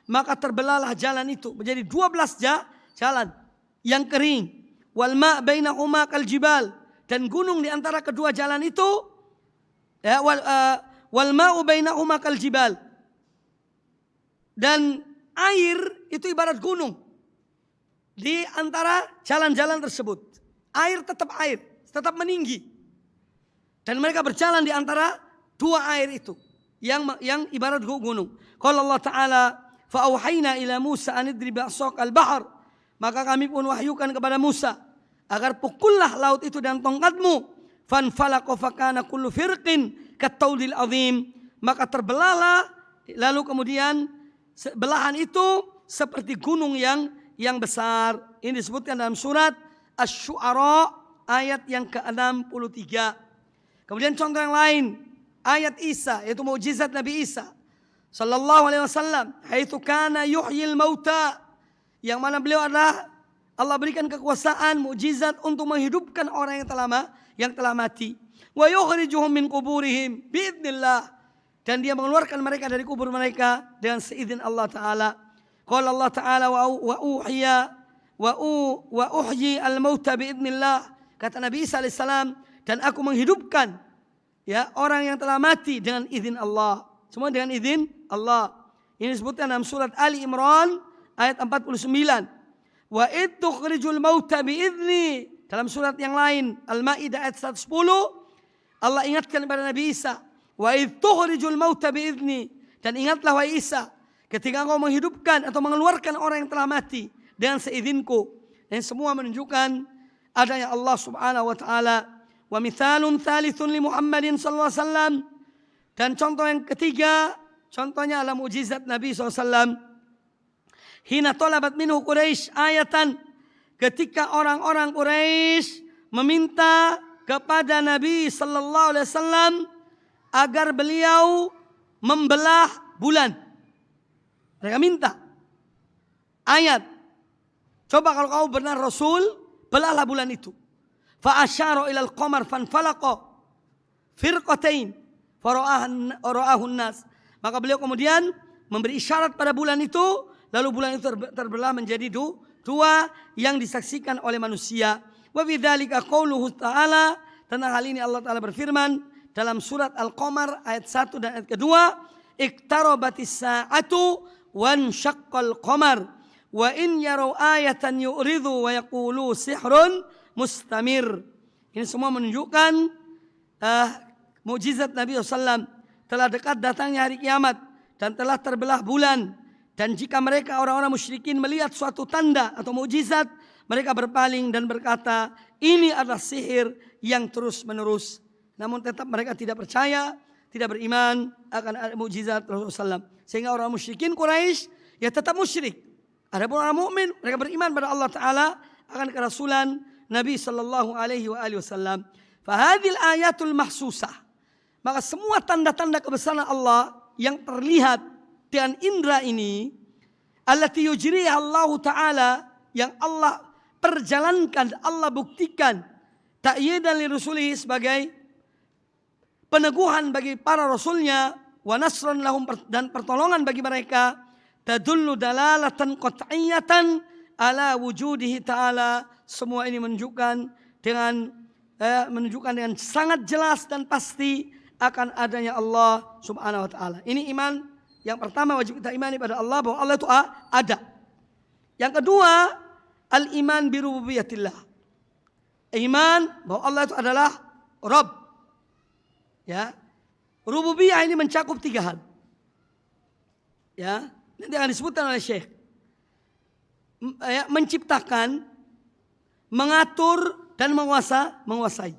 maka terbelahlah jalan itu menjadi 12 jalan yang kering. Wal ma' bainahuma kal jibal, dan gunung di antara kedua jalan itu, ya, wal ma'u bainahuma kal jibal, dan air itu ibarat gunung di antara jalan-jalan tersebut. Air, tetap meninggi, dan mereka berjalan di antara dua air itu yang ibarat gunung. Qala Allah Ta'ala, fa auhayna ila Musa an idrib 'asaq al-bahr, Maka kami pun wahyukan kepada Musa agar pukullah laut itu dengan tongkatmu. Fanfalaqa fakana kullu firqin kattaudil azim. Maka terbelahlah, lalu kemudian belahan itu seperti gunung yang besar. Ini disebutkan dalam surat Asy-Syu'ara ayat yang ke-63. Kemudian contoh yang lain, ayat Isa, yaitu mukjizat Nabi Isa sallallahu alaihi wasallam, haitsu kana yuhyil mauta, yang mana beliau adalah Allah berikan kekuasaan mukjizat untuk menghidupkan orang yang telah mati. Wa yukhrijuhum min quburihim biidznillah, dan dia mengeluarkan mereka dari kubur mereka dengan seizin Allah Taala. Qala Allah Taala wa uhyi al-mauta biidznillah. Kata Nabi Isa alaihissalam, dan aku menghidupkan orang yang telah mati dengan izin Allah. Semua dengan izin Allah. Ini disebutkan dalam surat Ali Imran ayat 49. Wa id tukhrijul mauta biizni. Dalam surat yang lain Al-Maidah ayat 110, Allah ingatkan kepada Nabi Isa, wa id tukhrijul mauta biizni, dan ingatlah wahai Isa ketika engkau menghidupkan atau mengeluarkan orang yang telah mati dengan seizinku. Dan semua menunjukkan adanya Allah Subhanahu wa taala. Wa mithalun thalithun li Muhammadin sallallahu alaihi wasallam, dan contoh yang ketiga, contohnya adalah mukjizat Nabi SAW. Hina talabat minhu Quraisy ayatan, ketika orang-orang Quraisy meminta kepada Nabi sallallahu alaihi wasallam agar beliau membelah bulan. Mereka minta ayat. Coba kalau kau benar Rasul, belahlah bulan itu. Fa asyara ilal qamar fanfalaqa firqatain fara'ahun nas. Maka beliau kemudian memberi isyarat pada bulan itu, lalu bulan itu terbelah menjadi dua yang disaksikan oleh manusia. Wa bidzalika qauluhu ta'ala, tentang hal ini Allah Ta'ala berfirman dalam surat Al-Qamar ayat 1 dan ayat kedua, iqtarabatis sa'atu wanshaqqal qamar wa in yarau ayatan yu'ridu wa yaqulu sihrun mustamir. Ini semua menunjukkan mukjizat Nabi SAW. Telah dekat datangnya hari kiamat dan telah terbelah bulan. Dan jika mereka orang-orang musyrikin melihat suatu tanda atau mukjizat, mereka berpaling dan berkata, ini adalah sihir yang terus menerus. Namun tetap mereka tidak percaya, tidak beriman akan mukjizat Rasulullah SAW. Sehingga orang musyrikin Quraisy ya tetap musyrik. Adapun orang mukmin, mereka beriman pada Allah Ta'ala akan kerasulan Nabi sallallahu alaihi wasallam. Fahadil ayatul mahsusah. Maka semua tanda-tanda kebesaran Allah yang terlihat dengan indera ini, allati yujriha Allah Ta'ala, yang Allah perjalankan, Allah buktikan, ta'yidan li rusulihi, sebagai peneguhan bagi para rasulnya, wa nasran lahum, dan pertolongan bagi mereka, tadullu dalalatan qat'iyatan ala wujudihi ta'ala. Semua ini menunjukkan dengan sangat jelas dan pasti akan adanya Allah Subhanahu wa taala. Ini iman yang pertama, wajib kita imani pada Allah, bahwa Allah itu ada. Yang kedua, al-iman bi rububiyatillah. Iman bahwa Allah itu adalah Rabb. Ya. Rububiyah ini mencakup 3 hal. Ya, nanti akan disebutkan oleh Syekh. Menciptakan, mengatur, dan menguasai.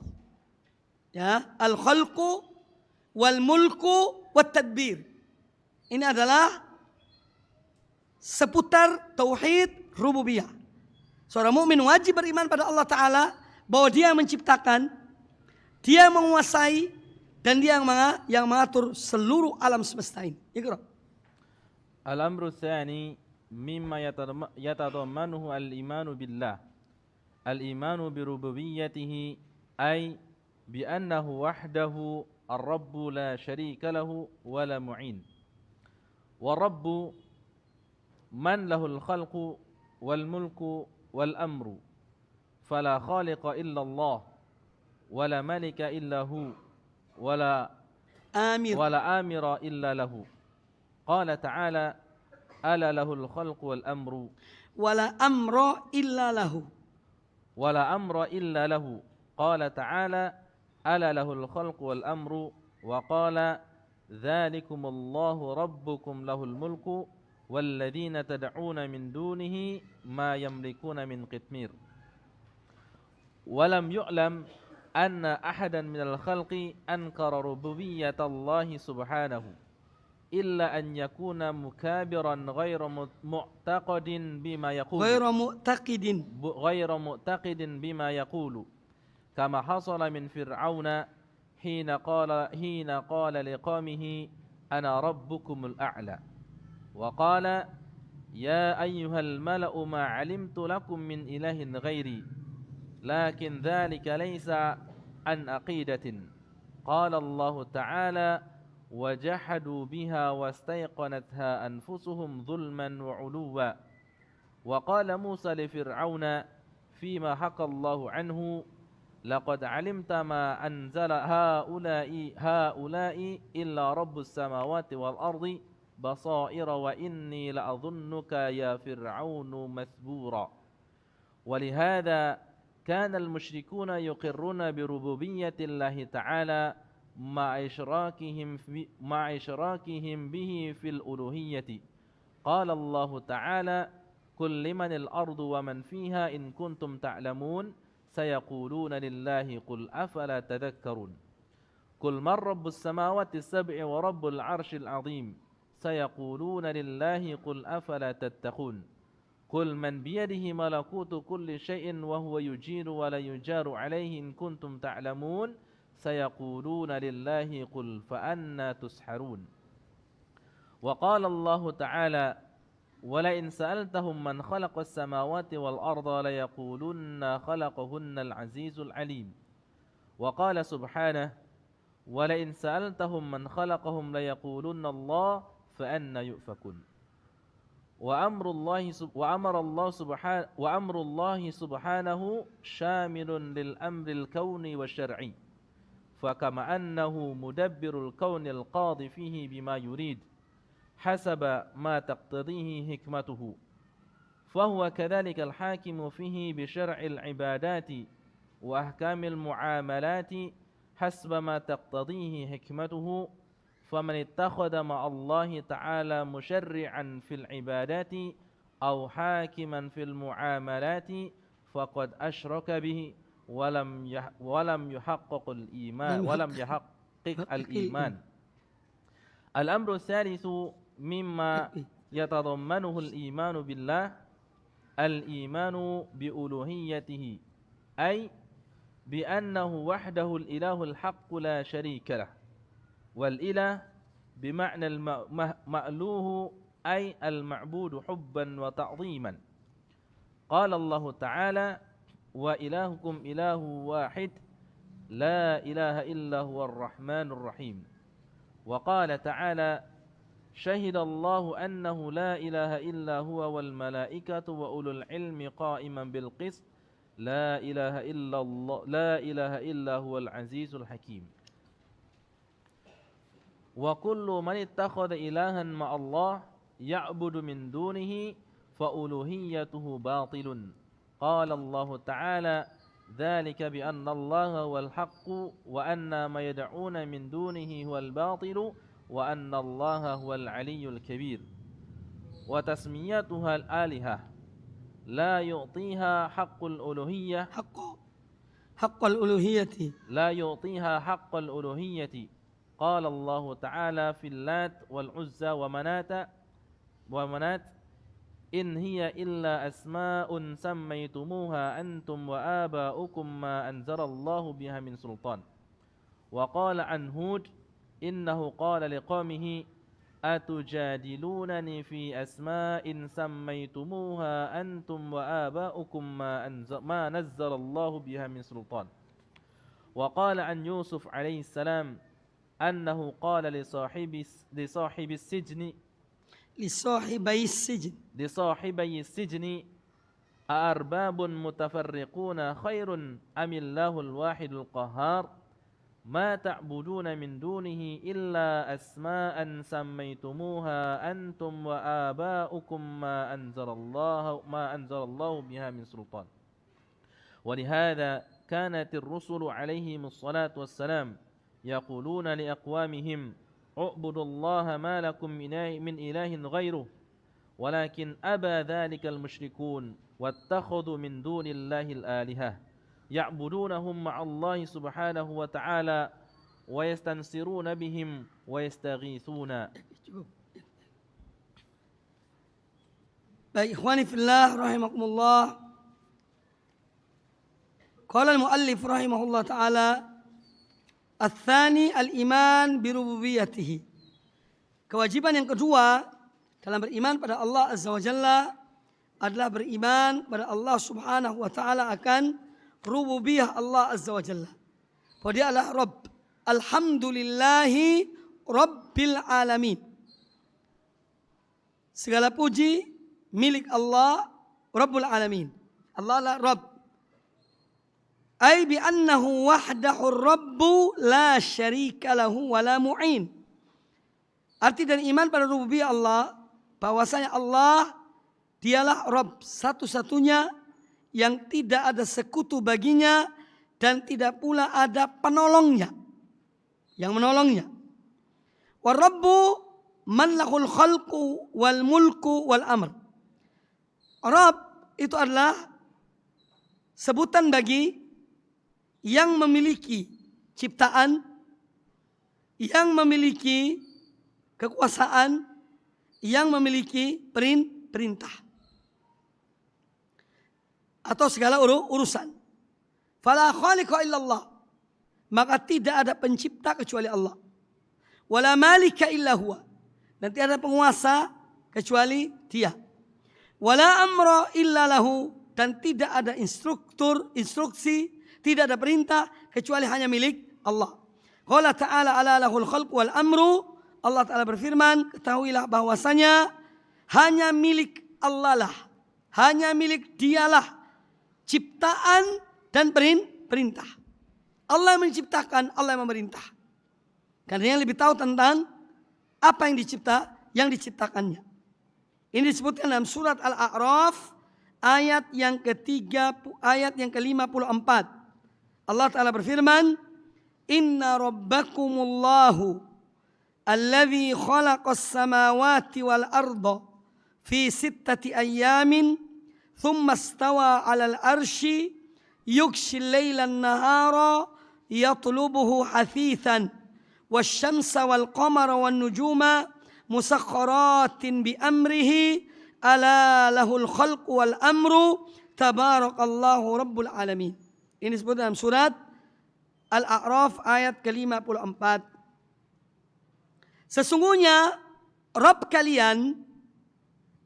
Ya, al-khalqu wal mulku wat tadbir. Ini adalah seputar tauhid rububiyah. Seorang mukmin wajib beriman pada Allah Ta'ala bahwa Dia yang menciptakan, Dia yang menguasai, dan Dia yang mengatur seluruh alam semesta ini. Iqra. Al-amru tsani mimma yatadammanuhu al-imanu billah. Al-imanu bi rububiyyatihi ay bi annahu wahdahu ar-rabb la syarika lahu wa la mu'in. Wa rabbu man lahul khalqu wal mulku wal amru. Fala khaliqa illa Allah wa la malika illa hu wa la amira illa lahu. Qala ta'ala ala lahul khalqu wal amru wa la amra illa lahu. ولا أمر إلا له قال تعالى ألا له الخلق والأمر وقال ذلكم الله ربكم له الملك والذين تدعون من دونه ما يملكون من قطمير ولم يعلم أن أحدا من الخلق أنكر ربوبية الله سبحانه إلا أن يكون مكابرا غير معتقد بما يقول كما حصل من فرعون حين قال لقومه أنا ربكم الأعلى وقال يا أيها الملأ ما علمت لكم من إله غيري لكن ذلك ليس عن عقيدة قال الله تعالى وجحدوا بها واستيقنتها أنفسهم ظلما وعلوا وقال موسى لفرعون فيما حكى الله عنه لقد علمت ما أنزل هؤلاء إلا رب السماوات والأرض بصائر وإني لأظنك يا فرعون مثبورا ولهذا كان المشركون يقرون بربوبية الله تعالى مع إشراكهم به في الألوهية قال الله تعالى قل لمن الأرض ومن فيها إن كنتم تعلمون سيقولون لله قل أفلا تذكرون قل من رب السماوات السبع ورب العرش العظيم سيقولون لله قل أفلا تتقون قل من بيده ملكوت كل شيء وهو يجير ولا يجار عليه إن كنتم تعلمون سيقولون لله قل فأنى تسحرون وقال الله تعالى ولئن سألتهم من خلق السماوات والأرض ليقولن خلقهن العزيز العليم وقال سبحانه ولئن سألتهم من خلقهم ليقولن الله فأنى يؤفكون وأمر الله سبحانه شامل للأمر الكوني والشرعي فكما أنه مدبر الكون القاضي فيه بما يريد حسب ما تقتضيه حكمته فهو كذلك الحاكم فيه بشرع العبادات وأحكام المعاملات حسب ما تقتضيه حكمته فمن اتخذ مع الله تعالى مشرعا في العبادات أو حاكما في المعاملات فقد أشرك به ولم يحقق الإيمان الأمر الثالث مما يتضمنه الإيمان بالله الإيمان بألوهيته أي بأنه وحده الإله الحق لا شريك له والإله بمعنى المألوه أي المعبود حبا وتعظيما قال الله تعالى وإلهكم إله واحد لا إله إلا هو الرحمن الرحيم وقال تعالى شهد الله أنه لا إله إلا هو والملائكة وأولو العلم قائما بالقسط لا إله إلا هو العزيز الحكيم وكل من اتخذ إلها مع الله يعبد من دونه فألوهيته باطل قال الله تعالى ذلك بأن الله هو الحق وأن ما يدعون من دونه هو الباطل وأن الله هو العلي الكبير وتسميتها الآلهة لا يعطيها حق الألوهية لا يعطيها حق الألوهية قال الله تعالى في اللات والعزى ومنات إن هي إلا أسماء سميتموها أنتم وآباؤكم ما أنزل الله بها من سلطان وقال عن هود إنه قال لقومه أتجادلونني في أسماء سميتموها أنتم وآباؤكم ما نزل الله بها من سلطان وقال عن يوسف عليه السلام أنه قال لصاحبي السجن أأرباب متفرقون خير أم الله الواحد القهار ما تعبدون من دونه إلا أسماء سميتموها أنتم وآباؤكم ما أنزل الله بها من سلطان ولهذا كانت الرسل عليهم الصلاة والسلام يقولون لأقوامهم اعبدوا الله ما لكم من إله غيره ولكن أبى ذلك المشركون واتخذوا من دون الله الآلهة يعبدونهم مع الله سبحانه وتعالى ويستنصرون بهم ويستغيثون. Baik, ikhwani fillah rahimakumullah. Qala al-muallif rahimahullah taala, ats-tsani al-iman bi rububiyyatihi. Kewajiban yang kedua dalam beriman pada Allah Azza wa Jalla adalah beriman pada Allah Subhanahu wa taala akan rububiyah Allah Azza wa Jalla. Bahwa Dia adalah Rabb. Alhamdulillahi Rabbil alamin. Segala puji milik Allah Rabbul alamin. Allah adalah Rabb. Ay bi annahu wahdahu Rabbu la syarika lahu wa la mu'in. Arti dan iman pada rububiyah Allah, bahwasanya Allah dialah Rabb satu-satunya yang tidak ada sekutu baginya dan tidak pula ada penolongnya yang menolongnya. Wa Rabbu man lahul khalqu wal mulku wal amr. Rabb itu adalah sebutan bagi yang memiliki ciptaan, yang memiliki kekuasaan, yang memiliki perintah atau segala urusan. Fala khaliqa illallah, maka tidak ada pencipta kecuali Allah. Wala malika illa huwa, dan tidak ada penguasa kecuali Dia. Wala amra illa lahu, dan tidak ada instruksi, tidak ada perintah kecuali hanya milik Allah. Qala ta'ala ala lahul khalqu wal amru. Allah Ta'ala berfirman, ketahuilah bahwasanya hanya milik Allah lah, hanya milik Dialah ciptaan dan perintah. Allah yang menciptakan, Allah yang memerintah. Karena yang lebih tahu tentang apa yang diciptakannya. Ini disebutkan dalam surat Al-A'raf ayat yang ke-54. Allah Ta'ala berfirman, Inna rabbakumullahu alladhi khalaqas samawati wal arda fi sittati ayyamin thumma istawa 'alal arsy yughshil laylan nahara yatlubuhu hathithan wasyamsa wal qamara wan nujuma musakhkharatin bi amrihi ala lahul khalqu wal amru tabarakallahu rabbul alamin. Ini disebut dalam surat Al-A'raf ayat ke-54. Sesungguhnya Rabb kalian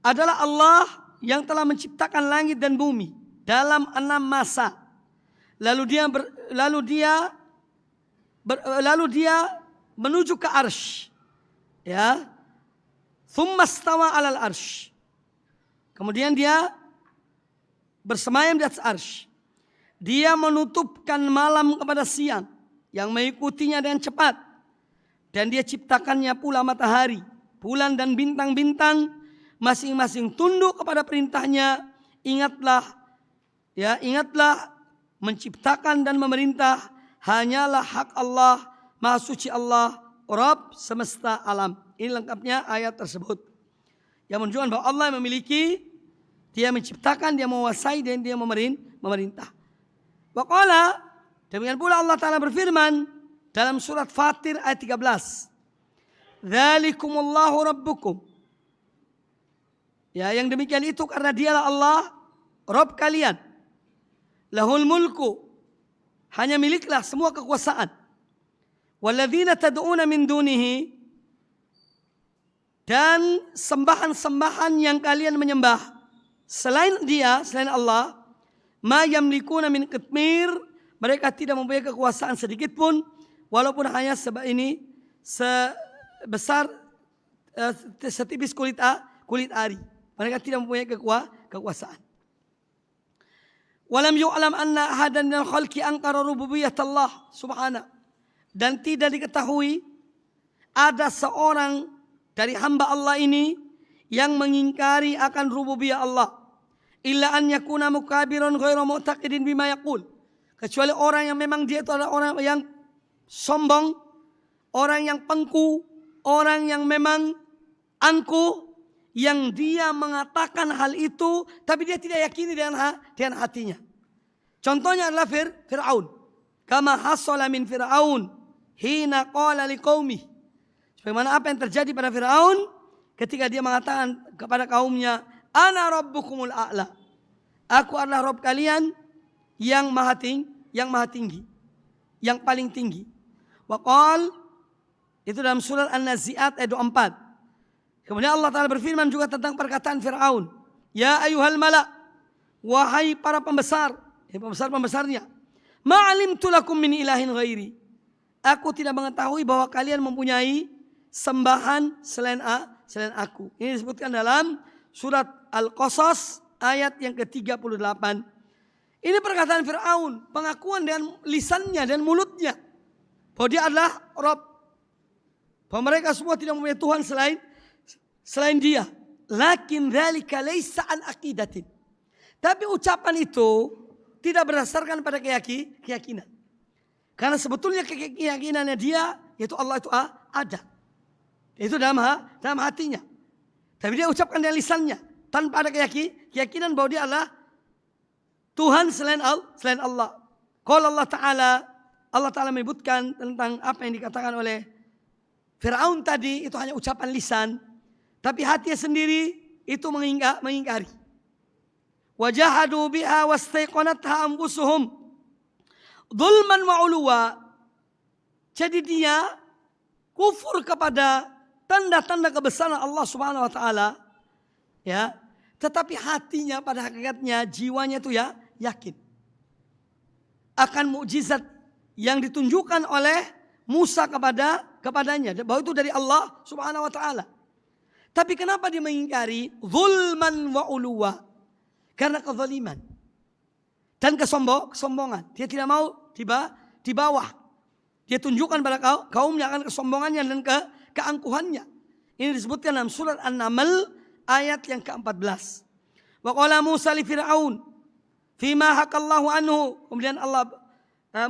adalah Allah yang telah menciptakan langit dan bumi dalam 6 masa. Lalu dia menuju ke arsy. Ya. Tsumma stawa 'alal arsy. Kemudian dia bersemayam di atas arsy. Dia menutupkan malam kepada siang yang mengikutinya dengan cepat. Dan Dia ciptakannya pula matahari, bulan dan bintang-bintang, masing-masing tunduk kepada perintahnya. Ingatlah menciptakan dan memerintah hanyalah hak Allah, Maha Suci Allah, Rabb semesta alam. Ini lengkapnya ayat tersebut yang menunjukkan bahwa Allah yang memiliki, Dia menciptakan, Dia menguasai, dan Dia memerintah. Wa qala, demikian pula Allah Ta'ala berfirman dalam surat Fatir ayat 13. Dzalikumullahu rabbukum. Ya, yang demikian itu karena Dialah Allah, Rabb kalian. Lahul mulku, hanya miliklah semua kekuasaan. Walladzina tad'una min dunihi, dan sembahan-sembahan yang kalian menyembah selain Dia, selain Allah, ma yamlikuna min qitmir, mereka tidak mempunyai kekuasaan sedikit pun, walaupun hanya sebesar setipis kulit ari. Mereka tidak mempunyai kekuasaan. Walam yu'lam anna ahadan minal khalqi ankara rububiyyah Allah subhanahu. Dan tidak diketahui ada seorang dari hamba Allah ini yang mengingkari akan rububiyah Allah. Illa an yakuna mukabiran ghairu mu'taqidin bima yaqul. Kecuali orang yang memang dia itu adalah orang yang sombong, orang yang pengku, orang yang memang angkuh, yang dia mengatakan hal itu tapi dia tidak yakini dengan hatinya. Contohnya adalah Fir'aun. Kama hasala min Fir'aun hina qala liqaumih. Sebagaimana apa yang terjadi pada Fir'aun ketika dia mengatakan kepada kaumnya, ana rabbukumul a'la. Aku adalah Rabb kalian yang maha tinggi, yang paling tinggi. Wa qal, itu dalam surat An-Nazi'at ayat 24. Kemudian Allah Ta'ala berfirman juga tentang perkataan Fir'aun. Ya ayuhal mala', wahai para pembesar, pembesar-pembesarnya. Ma'alimtu lakum min ilahin ghairi. Aku tidak mengetahui bahwa kalian mempunyai sembahan selain aku. Ini disebutkan dalam surat Al-Qasas ayat yang ke-38. Ini perkataan Fir'aun, pengakuan dengan lisannya dan mulutnya bahwa dia adalah Rabb. Bahwa mereka semua tidak mempunyai Tuhan selain dia. Lakin dzalika laisa an aqidatin. Tapi ucapan itu tidak berdasarkan pada keyakinan. Karena sebetulnya keyakinannya dia yaitu Allah itu ada. Itu dalam hatinya. Tapi dia ucapkan dengan lisannya tanpa ada keyakinan bahwa dia adalah Tuhan selain Allah. Kalau Allah Ta'ala menyebutkan tentang apa yang dikatakan oleh Fir'aun tadi itu hanya ucapan lisan. Tapi hatinya sendiri itu mengingkari. Wajahadu biha wastaiqanatha anfusuhum dzulman wa uluwa. Jadi dia kufur kepada tanda-tanda kebesaran Allah Subhanahu wa taala, ya. Tetapi hatinya pada hakikatnya jiwanya itu ya yakin akan mukjizat yang ditunjukkan oleh Musa kepadanya bahwa itu dari Allah Subhanahu wa taala. Tapi kenapa dia mengingkari? Zulman wa uluwa. Karena kezaliman dan kesombongan. Dia tidak mau di bawah. Dia tunjukkan pada kaumnya akan kesombongannya dan keangkuhannya. Ini disebutkan dalam surat An-Naml ayat yang ke-14. Wa qala Musa li Fir'aun fima hakallahu anhu. Kemudian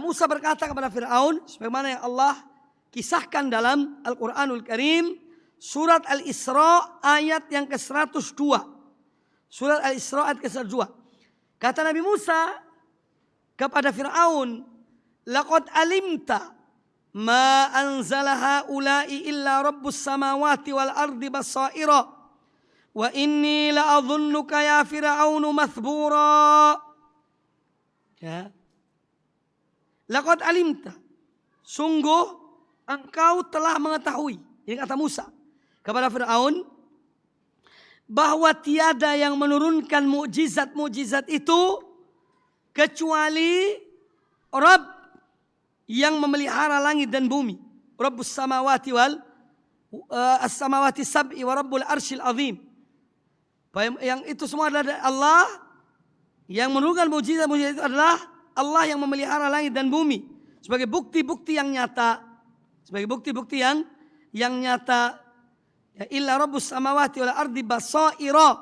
Musa berkata kepada Fir'aun sebagaimana yang Allah kisahkan dalam Al-Qur'anul Karim, surat Al-Isra ayat yang ke-102. Surat Al-Isra ayat ke-102. Kata Nabi Musa kepada Fir'aun, laqad alimta ma anzala haula'i illa rabbus samawati wal ardi basaira wa inni la'adhunnuka ya Fir'aunu mathbura. Ya. Laqad alimta, sungguh engkau telah mengetahui, ini kata Musa kepada Fir'aun, bahwa tiada yang menurunkan mukjizat-mukjizat itu kecuali Rabb yang memelihara langit dan bumi. Rabbus samawati as-samawati sab'i wa rabbul arsyil azim. Yang itu semua adalah Allah. Yang menurunkan mukjizat-mukjizat itu adalah Allah yang memelihara langit dan bumi sebagai bukti-bukti yang nyata. Sebagai bukti-bukti yang nyata. Ya illa rabbus samawati wal ardi basaira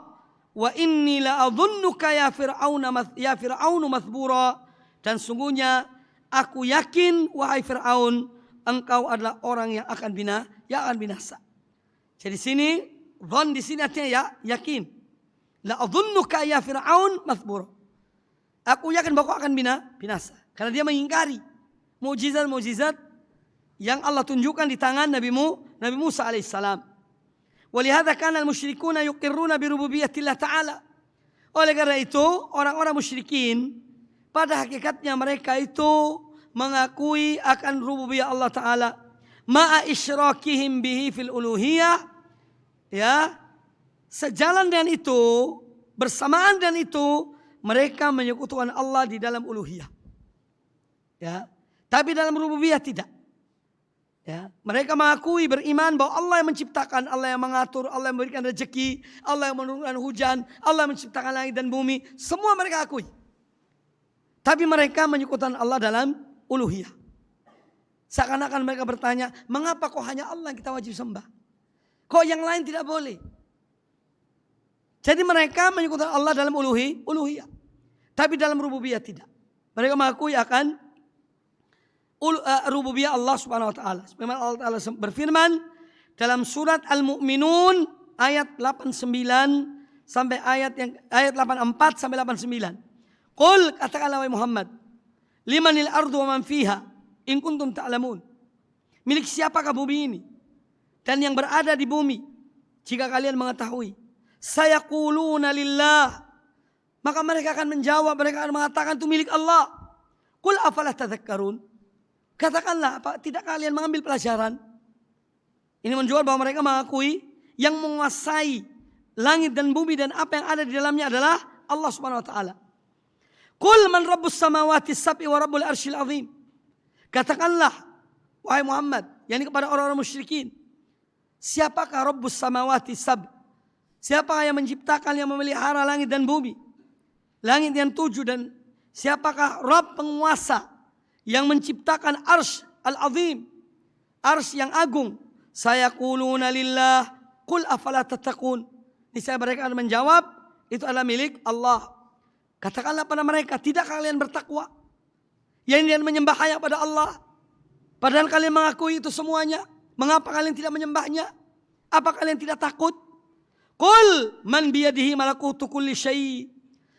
wa inni la'adhunnuka ya Fir'aunu mathbura. Dan sungguhnya aku yakin wahai Fir'aun engkau adalah orang yang akan binasa. Jadi sini dhann di sini artinya ya yakin. La'adhunnuka ya Fir'aun mathbura. Aku yakin bahwa kau akan binasa. Karena dia mengingkari mukjizat-mukjizat yang Allah tunjukkan di tangan Nabi Musa alaihissalam. Walihada kana al-musyrikuna yuqirruna bi rububiyyatillah ta'ala. Oleh karena itu, orang-orang musyrikin pada hakikatnya mereka itu mengakui akan rububiyah Allah Ta'ala. Ma'a isyrakihim bihi fil uluhiyah. Ya. Sejalan dengan itu, bersamaan dengan itu, mereka menyekutukan Allah di dalam uluhiyah. Ya. Tapi dalam rububiyah tidak. Ya, mereka mengakui beriman bahwa Allah yang menciptakan, Allah yang mengatur, Allah yang memberikan rezeki, Allah yang menurunkan hujan, Allah yang menciptakan langit dan bumi. Semua mereka akui. Tapi mereka menyekutukan Allah dalam uluhiyah. Seakan-akan mereka bertanya, mengapa kok hanya Allah yang kita wajib sembah? Kok yang lain tidak boleh? Jadi mereka menyekutukan Allah dalam uluhiyah. Tapi dalam rububiyah tidak. Mereka mengakui akan rububiyah Allah Subhanahu wa taala. Sebagaimana Allah Taala berfirman dalam surat Al-Mu'minun ayat 89 sampai ayat 84 sampai 89. Qul, katakanlah wahai Muhammad, limanil ardu wa man fiha in kuntum ta'lamun. Milik siapakah bumi ini dan yang berada di bumi jika kalian mengetahui? Sayaquluna lillah. Maka mereka akan menjawab, mereka akan mengatakan itu milik Allah. Qul afalah tadhakkarun. Katakanlah, apa tidak kalian mengambil pelajaran? Ini menunjukkan bahwa mereka mengakui yang menguasai langit dan bumi dan apa yang ada di dalamnya adalah Allah Subhanahu wa taala. Qul man rabbus samawati sab'i wa rabbul arsyil azim. Katakanlah wahai Muhammad, yakni kepada orang-orang musyrikin, siapakah rabbus samawati sab'? Siapakah yang menciptakan, yang memelihara langit dan bumi? Langit yang 7, dan siapakah Rabb penguasa yang menciptakan arsy al-azim, arsy yang agung? Sayaquluna lillah, qul afala tattaqun. Niscaya mereka akan menjawab, itu adalah milik Allah. Katakanlah pada mereka, tidak kalian bertakwa? Yang kalian menyembah hanya pada Allah, padahal kalian mengakui itu semuanya. Mengapa kalian tidak menyembahnya? Apa kalian tidak takut? Qul man biyadihi malakutu kulli syai'.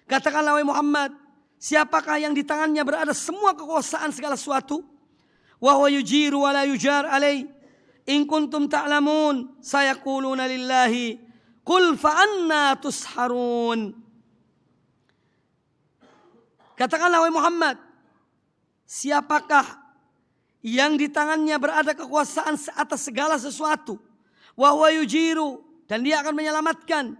Katakanlah wahai Muhammad, siapakah yang di tangannya berada semua kekuasaan segala sesuatu? Wa huwa yujiru wa la yujar alai. In kuntum ta'lamun sayaquluna lillahi. Qul fa anna tusharun. Katakanlah wahai Muhammad, siapakah yang di tangannya berada kekuasaan atas segala sesuatu? Wa huwa yujiru, dan dia akan menyelamatkan.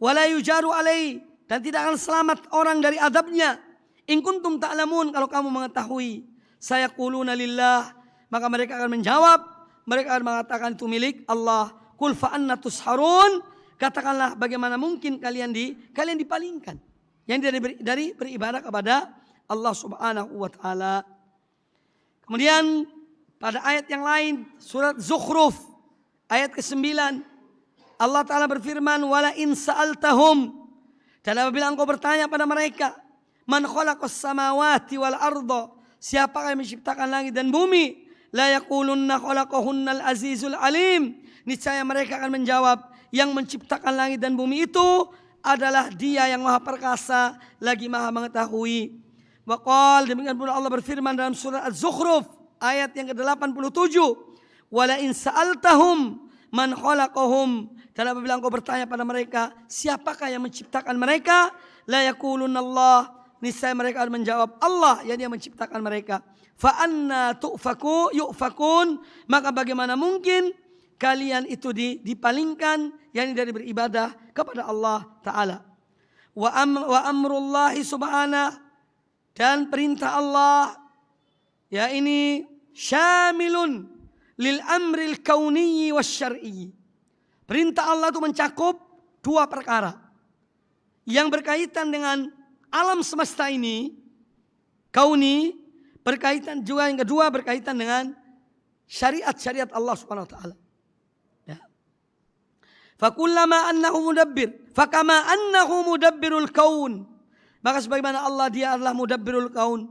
Wa la yujaru alai, dan tidak akan selamat orang dari adabnya. In kuntum ta'lamun, kalau kamu mengetahui. Sayaquluna lillah, maka mereka akan menjawab, mereka akan mengatakan itu milik Allah. Qul fa anna tusharun. Katakanlah, bagaimana mungkin kalian dipalingkan, yang dari beribadah kepada Allah Subhanahu wa taala. Kemudian pada ayat yang lain, surat Zukhruf ayat ke-9, Allah taala berfirman, wala in sa'altahum, dan apabila engkau bertanya pada mereka, man khalaqas samawati wal arda, siapa yang menciptakan langit dan bumi? La yaqulunna khalaqahunnal azizul alim. Niscaya mereka akan menjawab, yang menciptakan langit dan bumi itu adalah Dia yang Maha Perkasa lagi Maha Mengetahui. Wa qala, demikian pula Allah berfirman dalam surah Az-Zukhruf ayat yang ke-87, wala in sa'altahum man khalaqahum, dan apabila engkau bertanya pada mereka, siapakah yang menciptakan mereka? La yaqulunna Allah, niscaya mereka akan menjawab Allah yang Dia menciptakan mereka. Fa anna yufakun, maka bagaimana mungkin kalian itu dipalingkan, yakni dari beribadah kepada Allah Ta'ala. Wa amrullahi subhanahu, dan perintah Allah, ya ini syamilun lil amril kauniyyi wasyar'iyyi. Perintah Allah itu mencakup dua perkara yang berkaitan dengan alam semesta ini, kauni, berkaitan juga yang kedua berkaitan dengan syariat-syariat Allah Subhanahu wa taala. Ya. Fakullama annahu mudabbir, fakama annahu mudabbirul kaun. Maka sebagaimana Allah, Dia adalah mudabbirul kaun.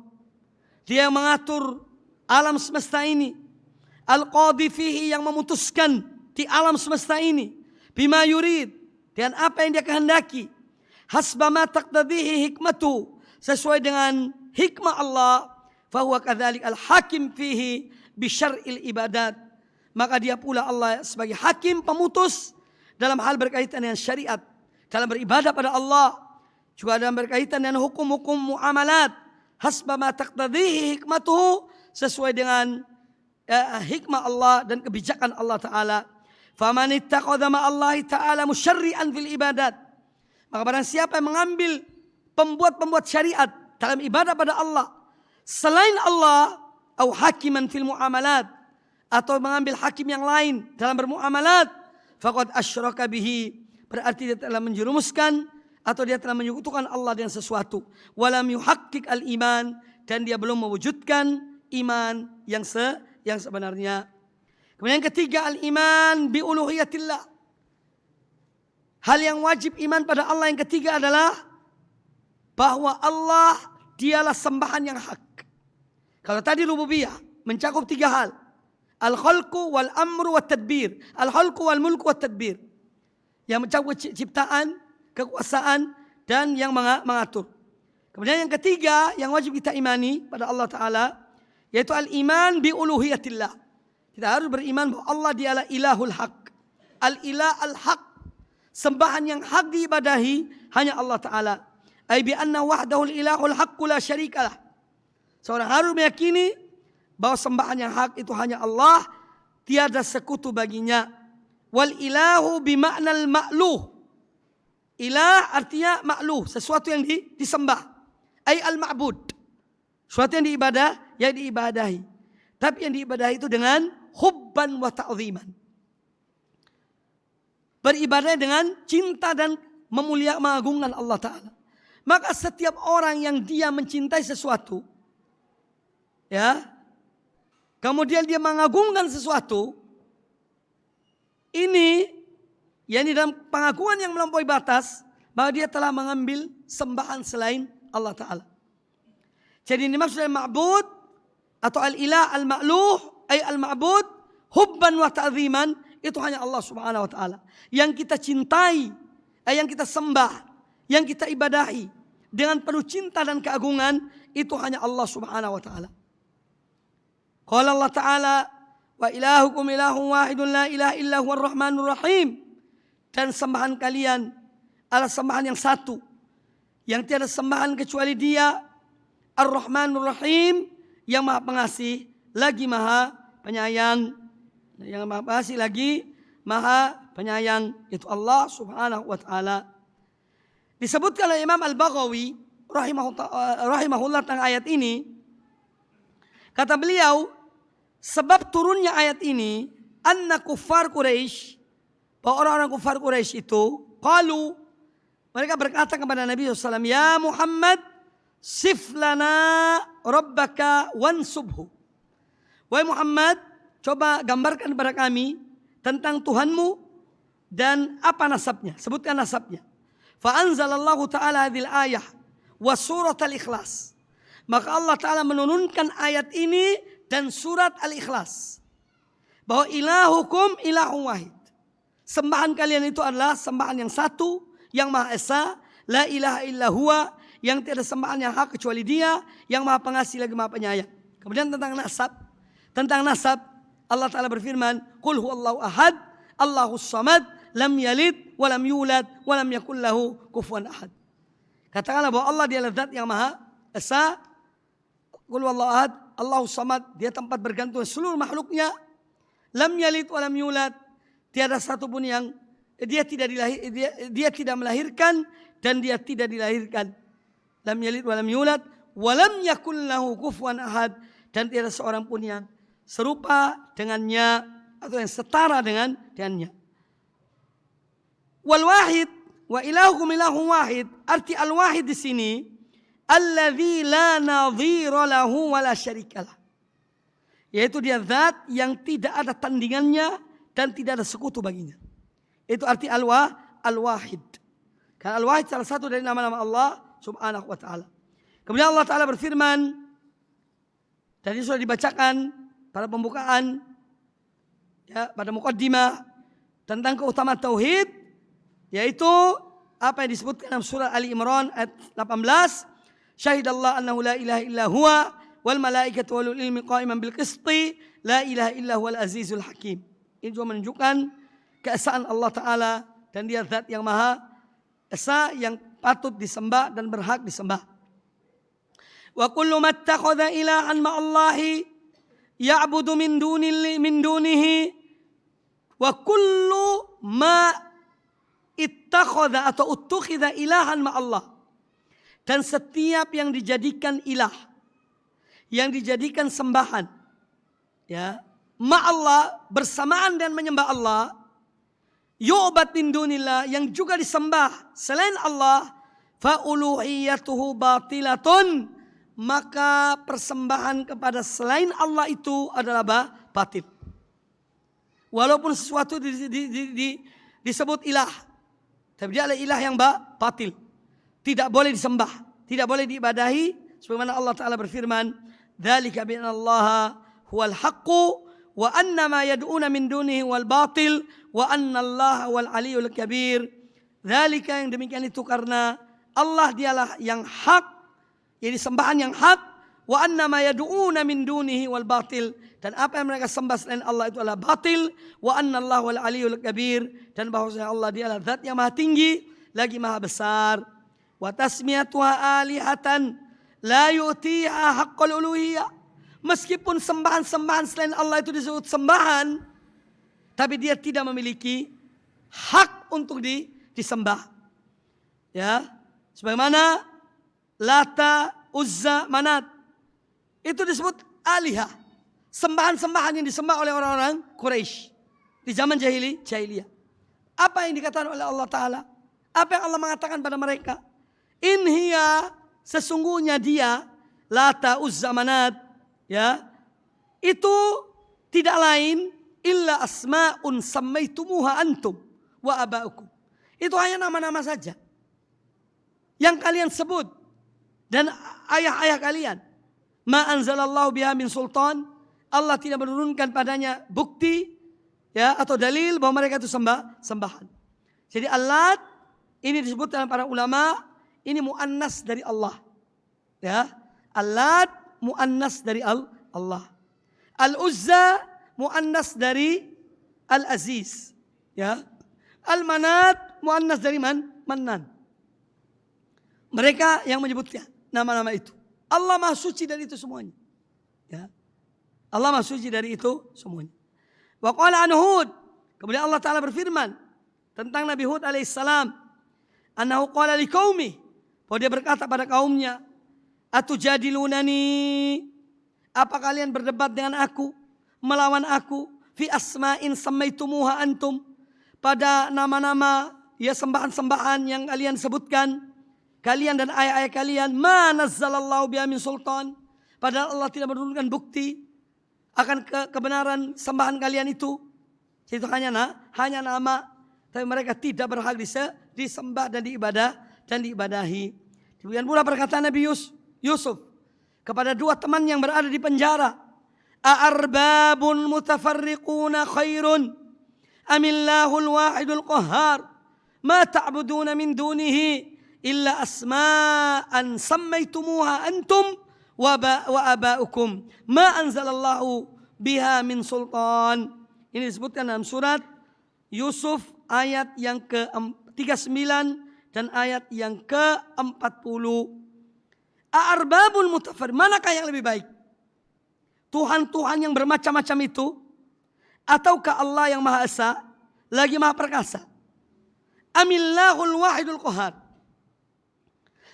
Dia yang mengatur alam semesta ini. Al-qadhi fihi, yang memutuskan di alam semesta ini, bima yurid, dengan apa yang Dia kehendaki, hasba ma taqtadihi hikmatu, sesuai dengan hikmah Allah, fahuwa kadzalik al-hakim fihi bi syar'il ibadat. Maka Dia pula Allah sebagai hakim pemutus dalam hal berkaitan dengan syariat, dalam beribadah pada Allah, juga dalam berkaitan dengan hukum-hukum muamalat, hasba ma taqtadihi hikmatuhu, sesuai dengan hikmah Allah dan kebijakan Allah Ta'ala. Faman ittaqadha ma'allahi ta'ala musyarri'an fil ibadat, maka barang siapa yang mengambil pembuat syariat dalam ibadah pada Allah selain Allah, atau hakiman fil muamalat, atau mengambil hakim yang lain dalam bermuamalat, faqad asyraka bihi, berarti dia telah menjerumuskan atau dia telah menyekutukan Allah dengan sesuatu. Walam yuhaqqiq al-iman, dan dia belum mewujudkan iman yang sebenarnya. Kemudian yang ketiga, al-iman bi uluhiyatillah. Hal yang wajib iman pada Allah yang ketiga adalah bahwa Allah Dialah sembahan yang hak. Kalau tadi rububiyah mencakup tiga hal. Al-khalqu wal amru wat tadbir. Al-khalqu wal mulku wat tadbir. yang mencakup ciptaan, kekuasaan, dan yang mengatur. Kemudian yang ketiga yang wajib kita imani pada Allah Ta'ala, yaitu al-iman bi uluhiyatillah. Kita harus beriman bahwa Allah dialah ilahul haq. Al-ilah al-haq. Sembahan yang hak diibadahi hanya Allah Ta'ala. Ay bi anna wahdahul ilahul haqqu la syarikalah. Seorang harus meyakini bahwa sembahan yang hak itu hanya Allah, tiada sekutu baginya. Wal ilahu bima'nal ma'luh. Ilah artinya ma'luh, sesuatu yang disembah. Ay al-ma'bud. Sesuatu yang diibadahi. Tapi yang diibadahi itu dengan hubban wa ta'ziman. Beribadah dengan cinta dan mengagungkan Allah Ta'ala. Maka setiap orang yang dia mencintai sesuatu, ya, kemudian dia mengagungkan sesuatu, ini yakni dalam pengagungan yang melampaui batas, bahwa dia telah mengambil sembahan selain Allah Ta'ala. Jadi ini maksudnya ma'bud atau al-ilah al-ma'luh, ay al-ma'bud hubban wa ta'ziman, itu hanya Allah Subhanahu wa Ta'ala. Yang kita cintai, yang kita sembah, yang kita ibadahi dengan penuh cinta dan keagungan, itu hanya Allah Subhanahu wa Ta'ala. Qala Allah Ta'ala, wa ilahukum ilahun wahidun la ilaha illa huwar rahmanur rahim. Dan sembahan kalian adalah sembahan yang satu, yang tiada sembahan kecuali Dia, Ar-Rahmanur Rahim, yang Maha Pengasih lagi Maha Penyayang. Yang Maha Pengasih lagi Maha Penyayang, itu Allah Subhanahu wa Ta'ala. Disebutkan oleh Imam Al-Baghawi rahimahullah tentang ayat ini. Kata beliau, sebab turunnya ayat ini, anna kuffar Quraisy, bahwa orang-orang kufar Quraisy itu, qalu, mereka berkata kepada Nabi SAW, ya Muhammad, sif lana rabbaka wansubhu. Wahai Muhammad, coba gambarkan kepada kami tentang Tuhanmu dan apa nasabnya, sebutkan nasabnya. Fa anzalallahu ta'ala hadhil ayah wa surat al-ikhlas. Maka Allah Ta'ala menurunkan ayat ini dan surat al-ikhlas. Bahwa ilahukum ilahun wahid. Sembahan kalian itu adalah sembahan yang satu, yang Maha Esa, la ilaha illa huwa, yang tiada sembahan yang hak kecuali Dia, yang Maha Pengasih lagi Maha Penyayang. Kemudian tentang nasab, Allah Ta'ala berfirman, qul huwallahu ahad, Allahus samad, lam yalid, walam yulad, walam yakul lahu kufuwan ahad. Katakanlah bahwa Allah dialah zat yang Maha Esa, qul huwallahu ahad, Allahus samad, Dia tempat bergantung seluruh makhluknya, lam yalid, walam yulad, tiada satupun yang dia tidak melahirkan dan dia tidak dilahirkan. Lam yalid walam yulad walam yakul lahu kufuwan ahad, dan tiada seorang pun yang serupa dengannya atau yang setara dengannya. Wal wahid wa ilahukum ilahun wahid, arti al wahid di sini alladzi la nadhira lahu wa la syarikalah. Yaitu Dia zat yang tidak ada tandingannya dan tidak ada sekutu baginya. Itu arti al-wahid. Karena al-wahid salah satu dari nama-nama Allah Subhanahu wa Ta'ala. Kemudian Allah Ta'ala berfirman, dan ini sudah dibacakan pada pembukaan, ya, pada muqaddimah tentang keutamaan tauhid, yaitu apa yang disebutkan dalam surah Ali Imran ayat 18, syahidallah annahu la ilaha illa huwa wal malaikatu walul ilmi qa'iman bil qisti la ilaha illa huwal azizul hakim. Ini juga menunjukkan keesaan Allah Ta'ala, dan Dia zat yang Maha Esa, yang patut disembah dan berhak disembah. Wa kullu mattakhadha ilahan ma'allahi ya'budu min dunihi wa kullu ma ittakhadha atau uttukhidha ilahan ma'allah. Dan setiap yang dijadikan ilah, yang dijadikan sembahan, ya, ma'allah, bersamaan dan menyembah Allah, yu'bad min dunillah, yang juga disembah selain Allah, fa'uluhiyatuhu batilatun, maka persembahan kepada selain Allah itu adalah batil. Walaupun sesuatu disebut ilah, tapi dia adalah ilah yang batil, tidak boleh disembah, tidak boleh diibadahi, sebagaimana Allah Ta'ala berfirman, dzalika bi anna Allaha huwal haqqu wa anna ma yad'una min dunihi wal batil wa annallaha wal aliyul kabir. Dzalika, yang demikian itu karena Allah dialah yang hak, jadi sembahan yang hak, wa anna ma yad'una min dunihi wal batil, dan apa yang mereka sembah selain Allah itu adalah batil, wa annallaha wal aliyul kabir, dan bahwasanya Allah dialah zat yang maha tinggi lagi maha besar. Wa tasmiyatuha alihatan la yu'tiha haqqal uluhiyah. Meskipun sembahan-sembahan selain Allah itu disebut sembahan, tapi dia tidak memiliki hak untuk disembah. Ya, sebagaimana Lata, Uzza, Manat itu disebut alihah, sembahan-sembahan yang disembah oleh orang-orang Quraisy di zaman jahiliyah. Apa yang dikatakan oleh Allah Ta'ala? Apa yang Allah mengatakan pada mereka? In hiya, sesungguhnya dia, Lata, Uzza, Manat, ya, itu tidak lain illa asma'un sammaitumuha antum wa aba'ukum. Itu hanya nama-nama saja yang kalian sebut dan ayah-ayah kalian. Ma anzalallahu biha min sultan. Allah tidak menurunkan padanya bukti, ya, atau dalil bahwa mereka itu sembahan. Jadi Allat ini disebut dalam para ulama ini muannas dari Allah. Ya, Allat muannas dari Allah. Al-Uzza muannas dari Al-Aziz. Ya. Al-Manat muannas dari Mannan. Mereka yang menyebutnya nama-nama itu. Allah Maha Suci dari itu semuanya. Ya. Allah Maha Suci dari itu semuanya. Wa qala an Hud, kemudian Allah Ta'ala berfirman tentang Nabi Hud alaihissalam, annahu qala liqaumi, bahwa dia berkata pada kaumnya, atujadilunani, apa kalian berdebat dengan aku, melawan aku, fi asma'in sammaitumuha antum, pada nama-nama, ya, sembahan-sembahan yang kalian sebutkan, kalian dan ayah-ayah kalian, ma nazzalallahu biha min sultan, padahal Allah tidak menurunkan bukti akan kebenaran sembahan kalian itu. Itu hanya nama, tapi mereka tidak berhak disembah dan diibadahi. Demikian pula perkataan Nabi Yusuf kepada dua teman yang berada di penjara, a'arbabun mutafarriquna khairun amillahul wahidul qahhar ma ta'buduna min dunihi illa asma'an sammaitumuha antum wa aba'ukum ma anzalallahu biha min sultan. Ini disebutkan dalam surat Yusuf ayat yang ke-39 dan ayat yang ke-40. A'arbabul mutafarriqun, manakah yang lebih baik? Tuhan-Tuhan yang bermacam-macam itu, ataukah Allah yang Maha Esa lagi Maha Perkasa? Amillahul wahidul qahhar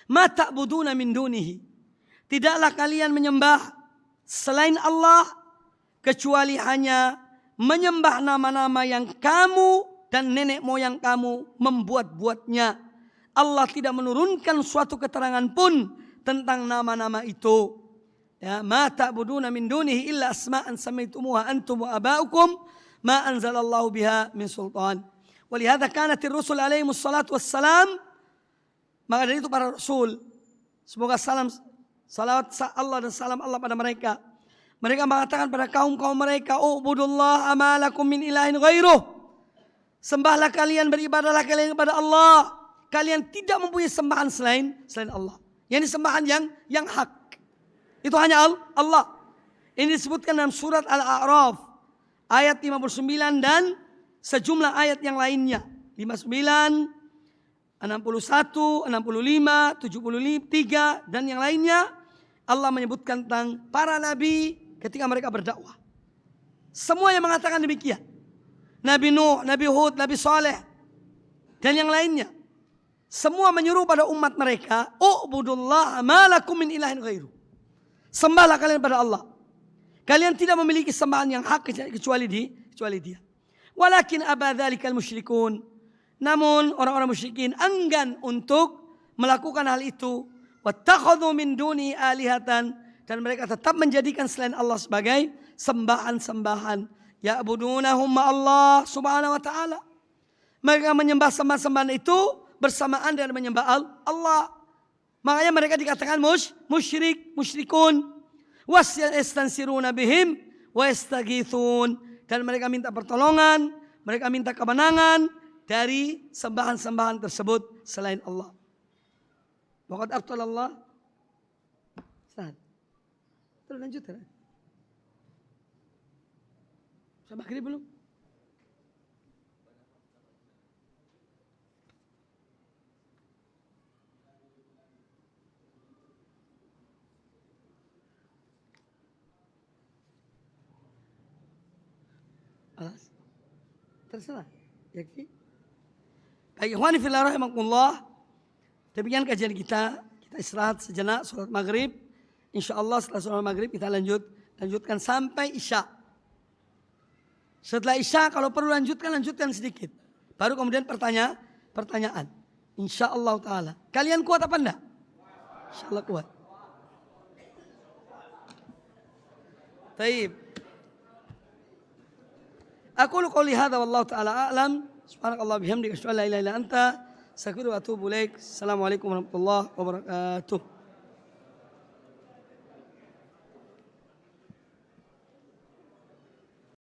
ma ta'buduna min dunihi, tidaklah kalian menyembah selain Allah kecuali hanya menyembah nama-nama yang kamu dan nenek moyang kamu membuat-buatnya. Allah tidak menurunkan suatu keterangan pun tentang nama-nama itu. Ya, ma ta'buduna min dunihi illa asma'an samaitumuha antum wa aba'ukum ma anzalallahu biha min sultan. Walihada kanatir rusul alaihimus salatu wassalam, maka dari itu para rasul, semoga salawat Allah dan salam Allah pada mereka, mereka mengatakan pada kaum-kaum mereka, ubudullah amalakum min ilahin ghairuh, sembahlah kalian, beribadahlah kalian kepada Allah, kalian tidak mempunyai sembahan selain Allah. Yang sembahan yang hak itu hanya Allah. Ini disebutkan dalam surat Al-A'raf ayat 59 dan sejumlah ayat yang lainnya, 59, 61, 65, 73 dan yang lainnya. Allah menyebutkan tentang para nabi ketika mereka berdakwah. Semua yang mengatakan demikian. Nabi Nuh, Nabi Hud, Nabi Saleh dan yang lainnya. Semua menyuruh pada umat mereka, u'budullah ma lakum min ilahin ghairu. Sembahlah kalian pada Allah. Kalian tidak memiliki sembahan yang hak kecuali dia. Walakin aba dzalikal musyrikun, namun orang-orang musyrikin enggan untuk melakukan hal itu. Wattakhadhu min duni alihatan, dan mereka tetap menjadikan selain Allah sebagai sembahan-sembahan. Ya'budunahum ma'allah subhanahu wa ta'ala. Mereka menyembah sembahan-sembahan itu bersamaan dengan menyembah Allah. Makanya mereka dikatakan musyrikun. Wastansiruna bihim wa yastaghithun, dan mereka minta pertolongan mereka minta kemenangan dari sembahan-sembahan tersebut selain Allah. Waqad abtalallah. Terus lanjutkan. Sudah maghrib belum? Alas. Terserah. Yakfi. Baik, ikhwani fillah rahimakumullah. Demikian kajian kita. Kita istirahat sejenak salat maghrib. Insyaallah setelah salat maghrib kita lanjutkan sampai isya. Setelah isya kalau perlu lanjutkan sedikit. Baru kemudian pertanyaan. Insyaallah taala. Kalian kuat apa enggak? Insyaallah kuat. Baik. Aku qouli hadza wallahu taala a'lam. Subhanakallah bihamdika asyhadu an la ilaha illa anta astaghfiruka wa atubu ilaik. Assalamualaikum warahmatullahi wabarakatuh.